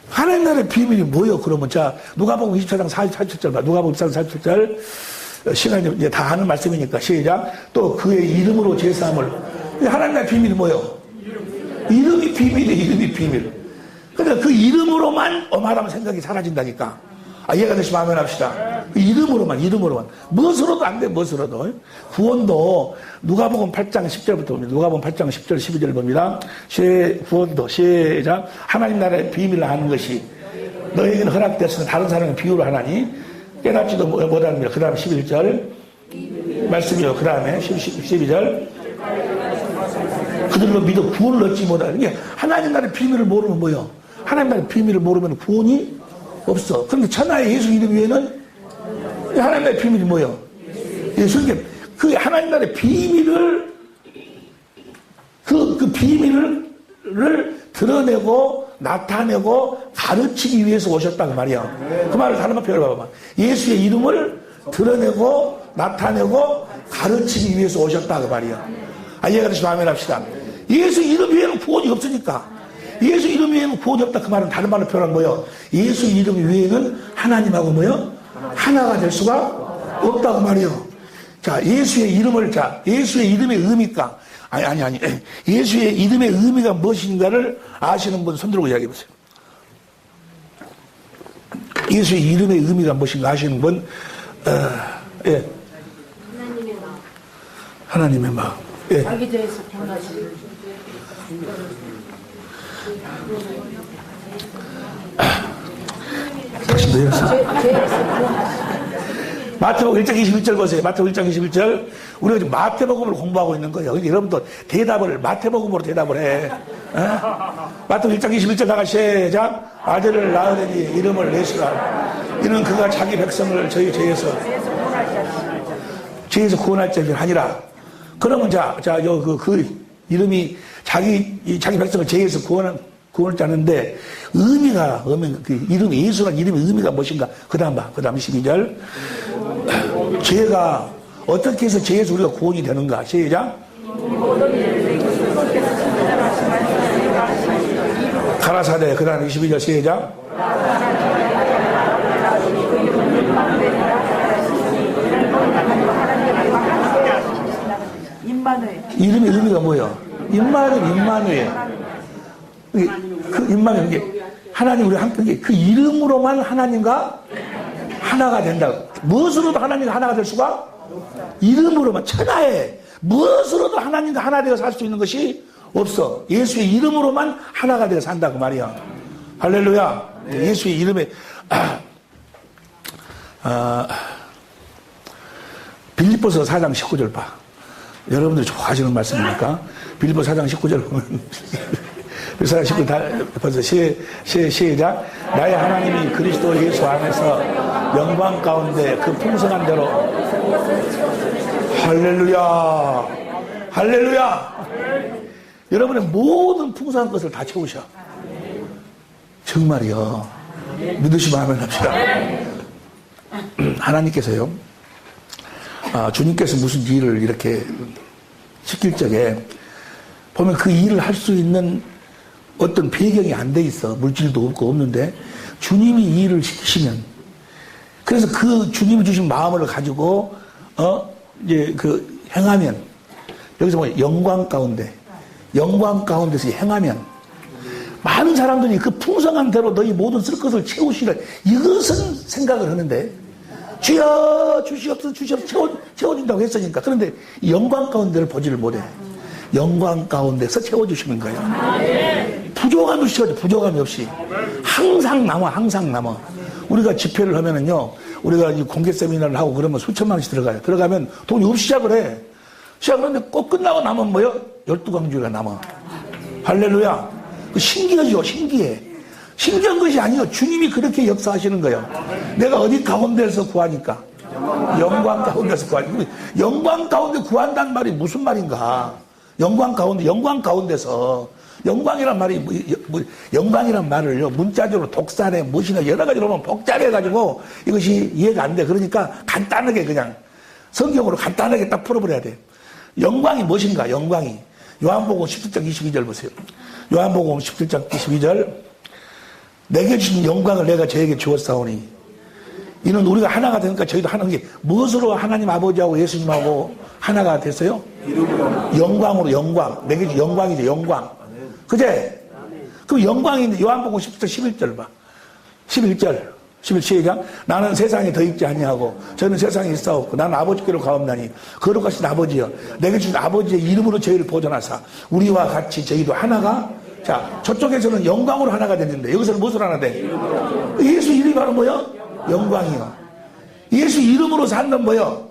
하나님 나라의 비밀이 뭐예요? 그러면 자, 누가복음 24장 47절 봐. 누가복음 24장 47절 시간이 이제 다 아는 말씀이니까 시작. 또 그의 이름으로 제사함을. 하나님 나라의 비밀이 뭐예요? 이름이 비밀이에요. 이름이 비밀. 그러니까 그 이름으로만 말하면 생각이 사라진다니까. 이해가 되시면 아멘 합시다. 그 이름으로만. 무엇으로도 안 돼, 무엇으로도. 구원도 누가복음 8장 10절부터 봅니다. 누가복음 8장 10절, 12절 봅니다. 구원도 시작. 하나님 나라의 비밀을 아는 것이 너에게는 허락되었으나 다른 사람은 비유로 하나니 깨닫지도 못합니다. 그 다음 11절 말씀이요. 그 다음에 12절 그들로 믿어 구원을 얻지 못하는 게 하나님 나라의 비밀을 모르면 뭐요? 하나님 나라의 비밀을 모르면 구원이 없어. 그런데 천하의 예수 이름 외에는 하나님 나라의 비밀이 뭐예요? 예수님. 그 하나님 나라의 비밀을 그 비밀을 드러내고 나타내고 가르치기 위해서 오셨다고 말이야. 그 말을 다른 말로 봐봐. 예수의 이름을 드러내고 나타내고 가르치기 위해서 오셨다고 말이야. 이해가 되시면 아멘 합시다. 예수 이름 외에는 구원이 없으니까. 예수 이름 외에는 구원이 없다. 그 말은 다른 말로 표현한 뭐예요? 예수 이름 외에는 하나님하고 뭐예요? 하나가 될 수가 없다고 말이에요. 자, 예수의 이름의 의미가, 아니. 예수의 이름의 의미가 무엇인가를 아시는 분 손들고 이야기해 보세요. 예수의 이름의 의미가 무엇인가 아시는 분, 하나님의 마음. 예. 자기 죄에서 구원하시는 다시 내렸어. 죄에서 구원하시는 마태복음 1장 21절 보세요. 마태복음 1장 21절. 우리가 지금 마태복음을 공부하고 있는 거예요. 여러분도 대답을 마태복음으로 대답을 해. 마태복음 1장 21절 나가 시작. 아들을 낳으니 이름을 내시라. 이는 그가 자기 백성을 저희 죄에서 구원할 자를 하니라. 그러면 그 이름이 자기 백성을 죄에서 구원을 짜는데 그 이름 예수라는 이름의 의미가 무엇인가? 그 다음 12절. 죄가 어떻게 해서 죄에서 우리가 구원이 되는가? 시작. 가라사대. 그 다음 22절 시작. 이름의 의미가 뭐예요? 임마누엘. 그 임마누엘, 이게 하나님 우리 함께 그 이름으로만 하나님과 하나가 된다. 무엇으로도 하나님과 하나가 될 수가? 이름으로만. 천하에 무엇으로도 하나님과 하나 되어 살 수 있는 것이 없어. 예수의 이름으로만 하나가 되어 산다 그 말이야. 할렐루야. 예수의 이름에 빌립보서 4장 19절 봐. 여러분들이 좋아하시는 말씀이니까 빌립보서 4장 19절 보면 빌립보서 4장 19절 다 벌써 시작. 나의 하나님이 그리스도 예수 안에서 영광 가운데 그 풍성한 대로 할렐루야 할렐루야. 여러분의 모든 풍성한 것을 다 채우셔. 정말이요. 믿으시면 하면 합시다. 하나님께서요, 주님께서 무슨 일을 이렇게 시킬 적에 보면 그 일을 할 수 있는 어떤 배경이 안 돼 있어. 물질도 없고 없는데 주님이 이 일을 시키시면, 그래서 그 주님이 주신 마음을 가지고 이제 그 행하면, 여기서 뭐 영광 가운데서 행하면 많은 사람들이 그 풍성한 대로 너희 모든 쓸 것을 채우시라 이것은 생각을 하는데, 주여 주시옵소서 채워준다고 했으니까. 그런데 영광 가운데를 보지를 못해. 영광 가운데서 채워주시는 거예요. 부족함이 없이 채워줘. 부족함이 없이 항상 남아. 우리가 집회를 하면은요, 우리가 공개 세미나를 하고 그러면 수천만 원씩 들어가요. 들어가면 돈이 없이 시작을 해. 시작을 하는데 꼭 끝나고 남으면 뭐요? 12강주가 남아. 할렐루야. 신기하죠. 신기한 것이 아니요. 주님이 그렇게 역사하시는 거예요. 내가 어디 가운데서 구하니까? 영광 가운데서 구하니까. 영광 가운데 구한다는 말이 무슨 말인가? 영광 가운데서. 영광이란 말이, 영광이란 말을요, 문자적으로 독산에 무엇이나 여러 가지로 보면 복잡해가지고 이것이 이해가 안 돼. 그러니까 간단하게 그냥 성경으로 간단하게 딱 풀어버려야 돼. 영광이 무엇인가? 영광이. 요한복음 17장 22절 보세요. 요한복음 17장 22절. 내게 주신 영광을 내가 저에게 주었사오니 이는 우리가 하나가 되니까 저희도 하나인 게, 무엇으로 하나님 아버지하고 예수님하고 하나가 됐어요? 영광으로. 영광. 내게 주신 영광이죠. 영광. 그제? 그럼 영광인데 요한복음 17장 11절 봐. 11절 시작. 나는 세상에 더 있지 아니하고 저는 세상에 있사옵고 나는 아버지께로 가옵나니 거룩하신 아버지여 내게 주신 아버지의 이름으로 저희를 보존하사 우리와 같이 저희도 하나가. 자, 저쪽에서는 영광으로 하나가 됐는데 여기서는 무엇으로 하나 돼? 예수 이름이 바로 뭐요? 영광이요. 예수 이름으로 산다면 뭐요?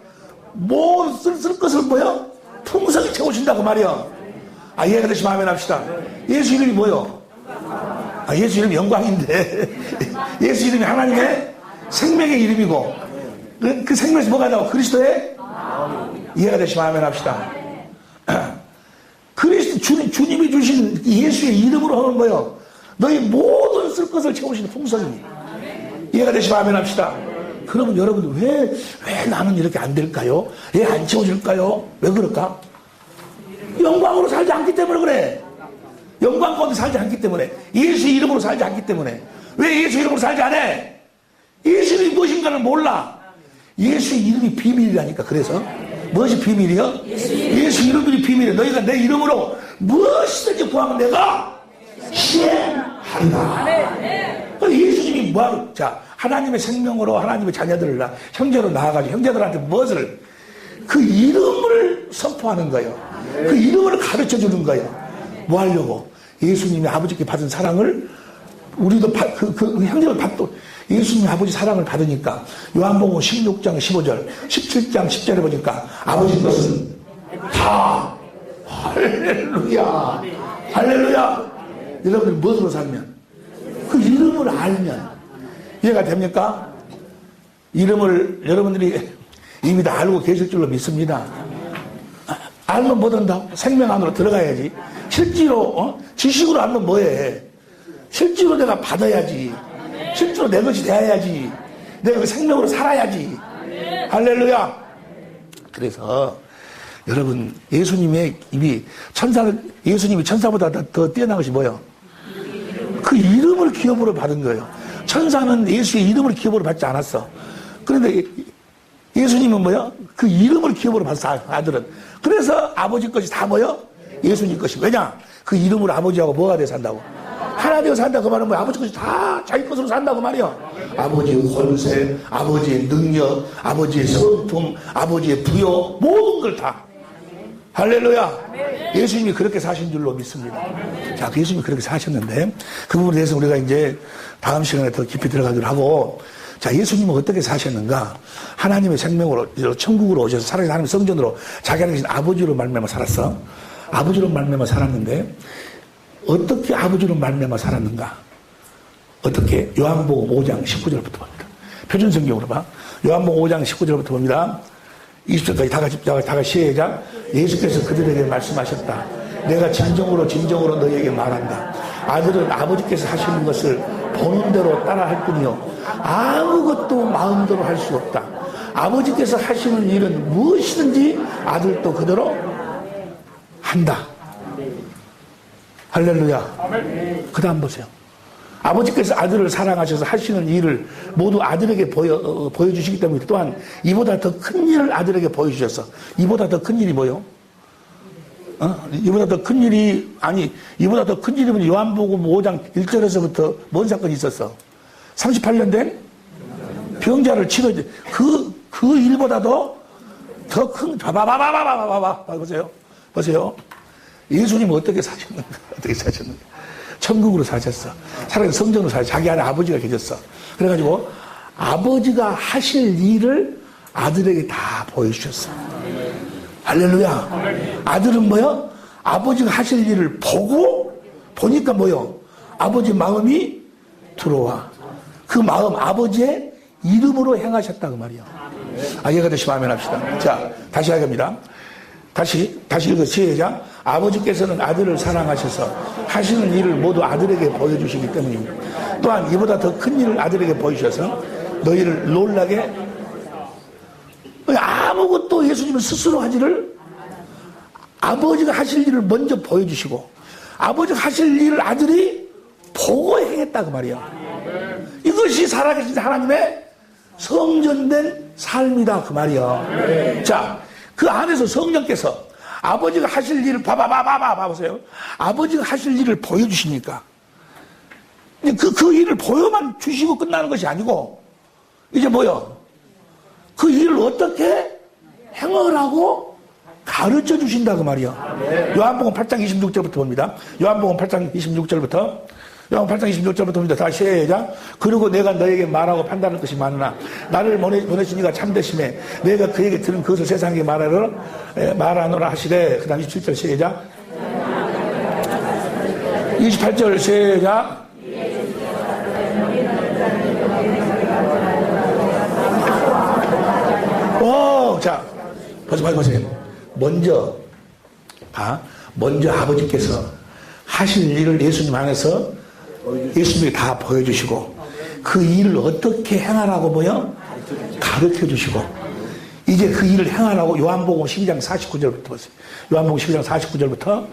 뭐 쓸 것을 뭐요? 풍성히 채우신다고 말이요. 이해가 되시면 하면 합시다. 예수 이름이 뭐요? 예수 이름이 영광인데 예수 이름이 하나님의 생명의 이름이고 그 생명에서 뭐가 나와? 그리스도의 이해가 되시면 하면 합시다. 주님이 주신 예수의 이름으로 하는 거예요. 너희 모든 쓸 것을 채우시는 풍성이. 이해가 되시면 하면 합시다. 그러면 여러분 왜 나는 이렇게 안 될까요? 왜 안 채워질까요? 왜 그럴까? 영광으로 살지 않기 때문에 그래. 영광 가운데 살지 않기 때문에. 예수의 이름으로 살지 않기 때문에. 왜 예수 이름으로 살지 않아? 예수 이름이 무엇인가를 몰라. 예수의 이름이 비밀이라니까. 그래서 무엇이 비밀이요? 예수 이름이 비밀이야. 너희가 내 이름으로 무엇이든지 구하면 내가 시행하리라. 예수님이 뭐하러? 자, 하나님의 생명으로 하나님의 자녀들을 형제로 나아가지고 형제들한테 무엇을? 그 이름을 선포하는 거예요. 그 이름을 가르쳐 주는 거예요. 뭐 하려고? 예수님이 아버지께 받은 사랑을 우리도 그 형제를 받도 예수님이 아버지 사랑을 받으니까 요한복음 16장 15절 17장 10절에 보니까 아버지 것은 다 할렐루야 할렐루야. 여러분들 무엇으로 살면? 그 이름을 알면 이해가 됩니까? 이름을 여러분들이 이미 다 알고 계실 줄로 믿습니다. 알면 뭐 된다? 생명 안으로 들어가야지. 실제로 지식으로 알면 뭐해? 실제로 내가 받아야지. 실제로 내 것이 돼야지. 내가 그 생명으로 살아야지. 할렐루야. 그래서 여러분 예수님의 예수님이 천사보다 더 뛰어난 것이 뭐예요? 그 이름을 기업으로 받은 거예요. 천사는 예수의 이름을 기업으로 받지 않았어. 그런데 예수님은 뭐야? 그 이름을 기업으로 받았어, 아들은. 그래서 아버지 것이 다 뭐야? 예수님 것이. 왜냐? 그 이름으로 아버지하고 뭐가 되어 산다고? 하나 되어 산다. 그 말은 뭐야? 아버지 것이 다 자기 것으로 산다고 말이야. 아버지의 권세, 아버지의 능력, 아버지의 성품, 아버지의 부여, 모든 걸 다. 할렐루야. 예수님이 그렇게 사신 줄로 믿습니다. 자, 예수님이 그렇게 사셨는데 그 부분에 대해서 우리가 이제 다음 시간에 더 깊이 들어가기로 하고, 자, 예수님은 어떻게 사셨는가? 하나님의 생명으로 천국으로 오셔서 살아계신 하나님의 성전으로 자기 안에 계신 아버지로 말미암아 살았어. 아버지로 말미암아 살았는데 어떻게 아버지로 말미암아 살았는가? 어떻게? 요한복음 5장 19절부터 봅니다. 표준성경으로 봐. 요한복음 5장 19절부터 봅니다. 20절까지 다 같이 시작. 예수께서 그들에게 말씀하셨다. 내가 진정으로 너희에게 말한다. 아들은 아버지께서 하시는 것을 보는 대로 따라 할 뿐이요 아무것도 마음대로 할 수 없다. 아버지께서 하시는 일은 무엇이든지 아들도 그대로 한다. 할렐루야. 그 다음 보세요. 아버지께서 아들을 사랑하셔서 하시는 일을 모두 아들에게 보여주시기 때문에 또한 이보다 더 큰 일을 아들에게 보여주셔서, 이보다 더 큰 일이 뭐요? 이보다 더 큰 일이, 이보다 더 큰 일이면 요한복음 5장 1절에서부터 뭔 사건이 있었어? 38년 된 병자를 치료해. 그 일보다도 더 큰, 봐봐. 보세요. 예수님은 어떻게 사셨는가? 천국으로 사셨어. 사람이 성전으로 사셨어. 자기 안에 아버지가 계셨어. 그래가지고 아버지가 하실 일을 아들에게 다 보여주셨어. 할렐루야. 아들은 뭐요? 아버지가 하실 일을 보니까 뭐요? 아버지 마음이 들어와. 그 마음 아버지의 이름으로 행하셨다 그 말이야. 이해가 되시면 아멘 합시다. 자, 다시 하겠습니다. 다시 읽어 시작. 아버지께서는 아들을 사랑하셔서 하시는 일을 모두 아들에게 보여주시기 때문입니다. 또한 이보다 더 큰 일을 아들에게 보여주셔서 너희를 놀라게, 아무것도 예수님은 스스로 하지를, 아버지가 하실 일을 먼저 보여주시고 아버지가 하실 일을 아들이 보고 행했다 그 말이야. 이것이 살아계신 하나님의 성전된 삶이다 그 말이야. 자, 그 안에서 성령께서 아버지가 하실 일을 봐보세요. 아버지가 하실 일을 보여주시니까 그 일을 보여만 주시고 끝나는 것이 아니고 이제 뭐요? 그 일을 어떻게 행하라고 가르쳐 주신다 그 말이야. 요한복음 8장 26절부터 봅니다. 요한복음 8장 26절부터 봅니다. 다시 시작. 그리고 내가 너에게 말하고 판단할 것이 많으나 나를 보내신 이가 참되심에 내가 그에게 들은 그것을 세상에 말하노라 하시되. 그 다음 27절 시작. 28절 시작. 자, 보세요. 먼저 아버지께서 하실 일을 예수님 안에서 예수님이 다 보여주시고 그 일을 어떻게 행하라고 가르쳐 주시고 이제 그 일을 행하라고 요한복음 12장 49절부터 보세요. 요한복음 12장 49절부터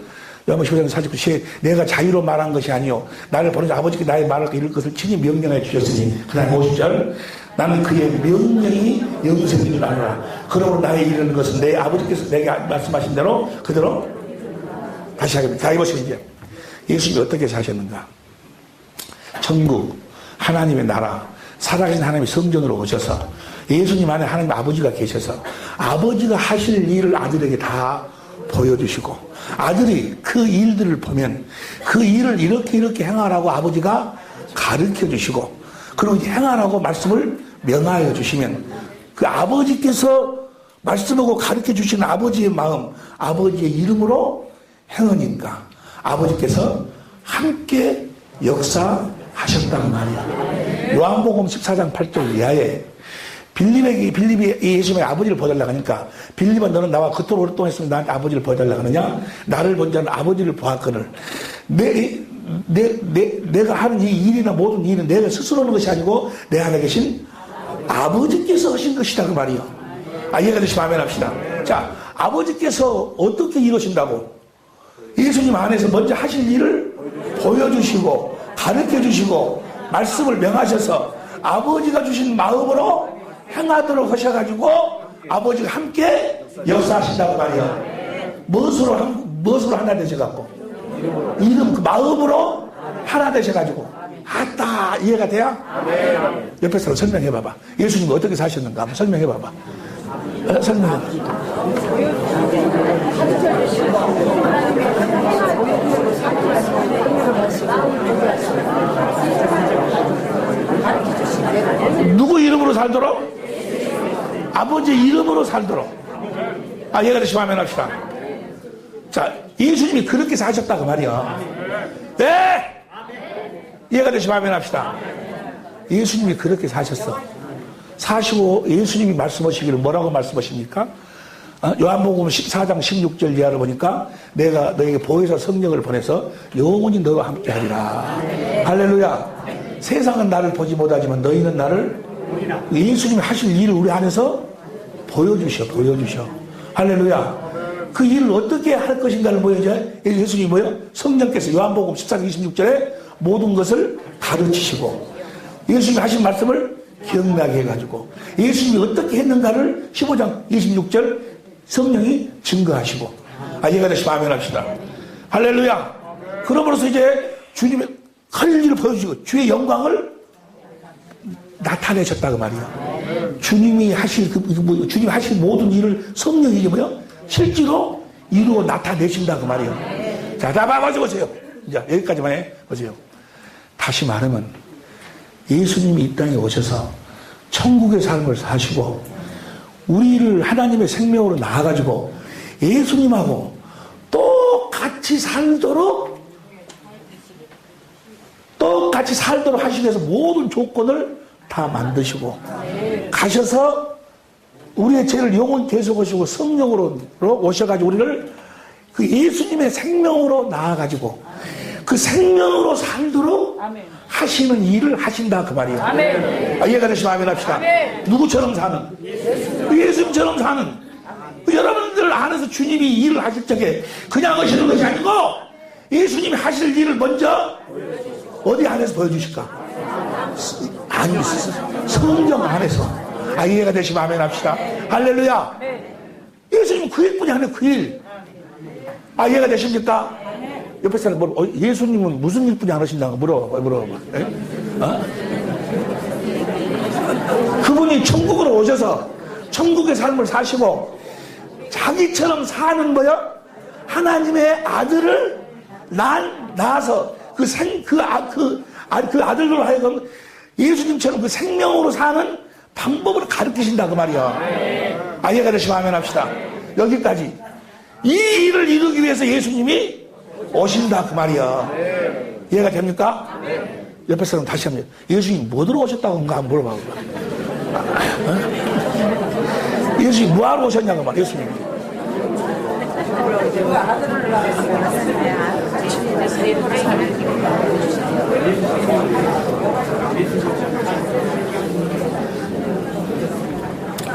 내가 자유로 말한 것이 아니요 나를 보내신 아버지께 나의 말을 이룰 것을 친히 명령해 주셨으니. 그 다음 50절. 나는 그의 명령이 영생인 줄 아노라. 그러므로 나의 이르는 것은 내 아버지께서 내게 말씀하신 대로 그대로 다시 하겠습니다. 자, 이보시죠. 이제 예수님이 어떻게 사셨는가? 천국, 하나님의 나라, 살아계신 하나님의 성전으로 오셔서 예수님 안에 하나님 아버지가 계셔서 아버지가 하실 일을 아들에게 다 보여주시고, 아들이 그 일들을 보면 그 일을 이렇게 행하라고 아버지가 가르쳐 주시고, 그리고 행하라고 말씀을 명하여 주시면 그 아버지께서 말씀하고 가르쳐 주시는 아버지의 마음, 아버지의 이름으로 행하니까 아버지께서 함께 역사하셨단 말이야. 요한복음 14장 8절 이하에 빌립이 예수님의 아버지를 보여달라고 하니까, 빌립아 너는 나와 그토록 오랫동안 했으면 나한테 아버지를 보여달라고 하느냐? 나를 본 자는 아버지를 보았거늘. 내가 하는 이 일이나 모든 일은 내가 스스로 하는 것이 아니고 내 안에 계신 아버지께서 하신 것이다 그 말이요. 이해가 되시면 아멘 합시다. 자, 아버지께서 어떻게 이루신다고? 예수님 안에서 먼저 하실 일을 보여주시고 가르쳐 주시고 말씀을 명하셔서 아버지가 주신 마음으로 행하도록 하셔가지고 아버지가 함께 역사하신다고 말이요. 무엇으로 하나 되셔갖고? 이름, 그 마음으로 하나 되셔가지고. 아따, 이해가 돼요? 옆에 사람 설명해봐봐. 예수님이 어떻게 사셨는가 한번 설명해봐봐. 설명해. 누구 이름으로 살도록? 아버지 이름으로 살도록. 이해가 되시면 아멘 합시다. 자, 예수님이 그렇게 사셨다고 말이야. 네! 이해가 되시면 아멘 합시다. 예수님이 그렇게 사셨어. 사시고 예수님이 말씀하시기를 뭐라고 말씀하십니까? 요한복음 14장 16절 이하를 보니까 내가 너에게 보혜사 성령을 보내서 영원히 너와 함께 하리라. 할렐루야. 세상은 나를 보지 못하지만 너희는 나를, 예수님이 하실 일을 우리 안에서 보여주셔. 할렐루야. 그 일을 어떻게 할 것인가를 보여줘야 예수님이 뭐예요? 성령께서 요한복음 14장 26절에 모든 것을 가르치시고 예수님이 하신 말씀을 기억나게 해가지고 예수님이 어떻게 했는가를 15장 26절 성령이 증거하시고. 이해가 되시면 아멘 합시다. 할렐루야. 그러므로서 이제 주님의 할 일을 보여주시고 주의 영광을 나타내셨다고 말이야. 주님이 하실 주님이 하실 모든 일을 성령이 이제 뭐요? 실제로 이루어 나타내신다고 말이에요. 자, 다 봐보세요. 이제 여기까지만 해 보세요. 다시 말하면 예수님이 이 땅에 오셔서 천국의 삶을 사시고 우리를 하나님의 생명으로 나아가지고 예수님하고 똑같이 살도록 하시기 위해서 모든 조건을 다 만드시고 가셔서 우리의 죄를 영원히 대속하시고 성령으로 오셔가지고 우리를 그 예수님의 생명으로 나아가지고 그 생명으로 살도록 하시는 일을 하신다 그 말이에요. 이해가 되시면 아멘 합시다. 누구처럼 사는? 예수님처럼 사는. 여러분들 안에서 주님이 일을 하실 적에 그냥 하시는 것이 아니고 예수님이 하실 일을 먼저 어디 안에서 보여주실까? 아니, 성령 안에서. 이해가 되시면 아멘 합시다. 할렐루야. 예수님은 그 일뿐이 아니에요. 그 일. 이해가 되십니까? 옆에 사람 예수님은 무슨 일뿐이 안 하신다고 물어봐. 그분이 천국으로 오셔서 천국의 삶을 사시고 자기처럼 사는 거요. 하나님의 아들을 낳아서 그 아들로 하여금 예수님처럼 그 생명으로 사는 방법을 가르치신다 그 말이야. 이해가 되시면 아멘 합시다. 여기까지. 이 일을 이루기 위해서 예수님이 오신다 그 말이야. 이해가 됩니까? 옆에 사람 다시 한번 예수님 뭐 들어오셨다고 한번 물어봐. 예수님 뭐하러 오셨냐고 말. 예수님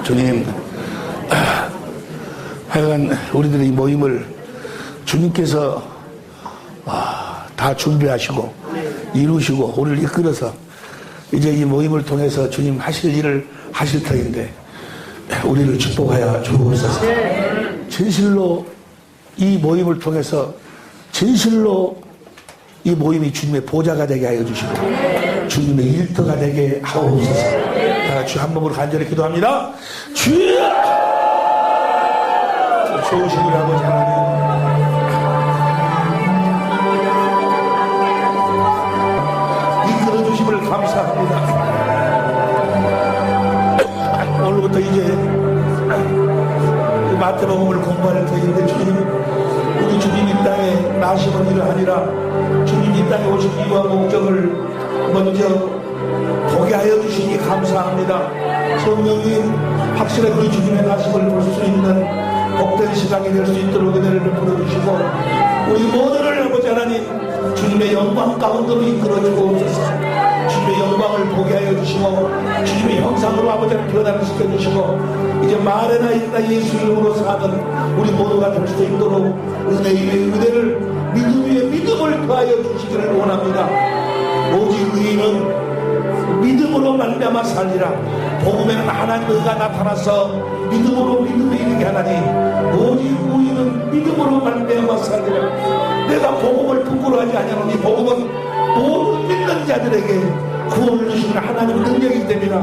주님, 하여간 우리들의 이 모임을 주님께서 다 준비하시고 이루시고 우리를 이끌어서 이제 이 모임을 통해서 주님 하실 일을 하실 터인데 우리를 축복하여 주옵소서. 진실로 이 모임을 통해서 진실로 이 모임이 주님의 보좌가 되게 하여 주시고 주님의 일터가 되게 하옵소서. 다 같이 한 몸으로 간절히 기도합니다. 주여! 좋으신 우리 아버지 하나님, 이끌어주심을 감사합니다. 오늘부터 이제 마태복음을 공부할 터인데, 주님, 우리 주님 이 땅에 나심은 일을 하니라. 주님 이 땅에 오신 이유와 목적을 먼저 보게 하여 주시니 감사합니다. 성령님, 확실하게 우리 주님의 나심을 볼 수 있는 복된 시간이 될 수 있도록 은혜를 베풀어 주시고, 우리 모두를 아버지 하나님 주님의 영광 가운데로 이끌어 주옵소서. 주님의 영광을 보게 하여 주시고, 주님의 형상으로 아버지 하나님 변화를 시켜주시고, 이제 말에나 있다 예수 이름으로 사는 우리 모두가 될 수 있도록 은혜 위에 은혜를, 믿음 위에 믿음을 더하여 주시기를 원합니다. 오직 의인은 믿음으로 말미암아 살리라. 복음에는 하나님의 의가 나타나서 믿음으로 믿음에 이르게 하나니, 오직 의인은 믿음으로 말미암아 살리라. 내가 복음을 부끄러워하지 아니하노니 복음은 모든 믿는 자들에게 구원을 주시는 하나님의 능력이기 때문이라.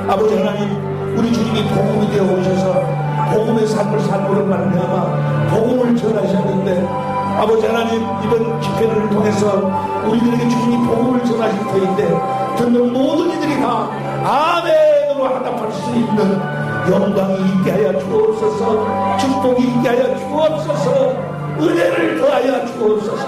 아버지 하나님, 우리 주님이 복음이 되어 오셔서 복음의 삶을 살므로 말미암아 복음을 전하셨는데, 아버지 하나님, 이번 집회를 통해서 우리들에게 주님이 복음을 전하실 터인데, 듣는 모든 이들이 다 아멘으로 화답할 수 있는 영광이 있게 하여 주옵소서. 축복이 있게 하여 주옵소서. 은혜를 더하여 주옵소서.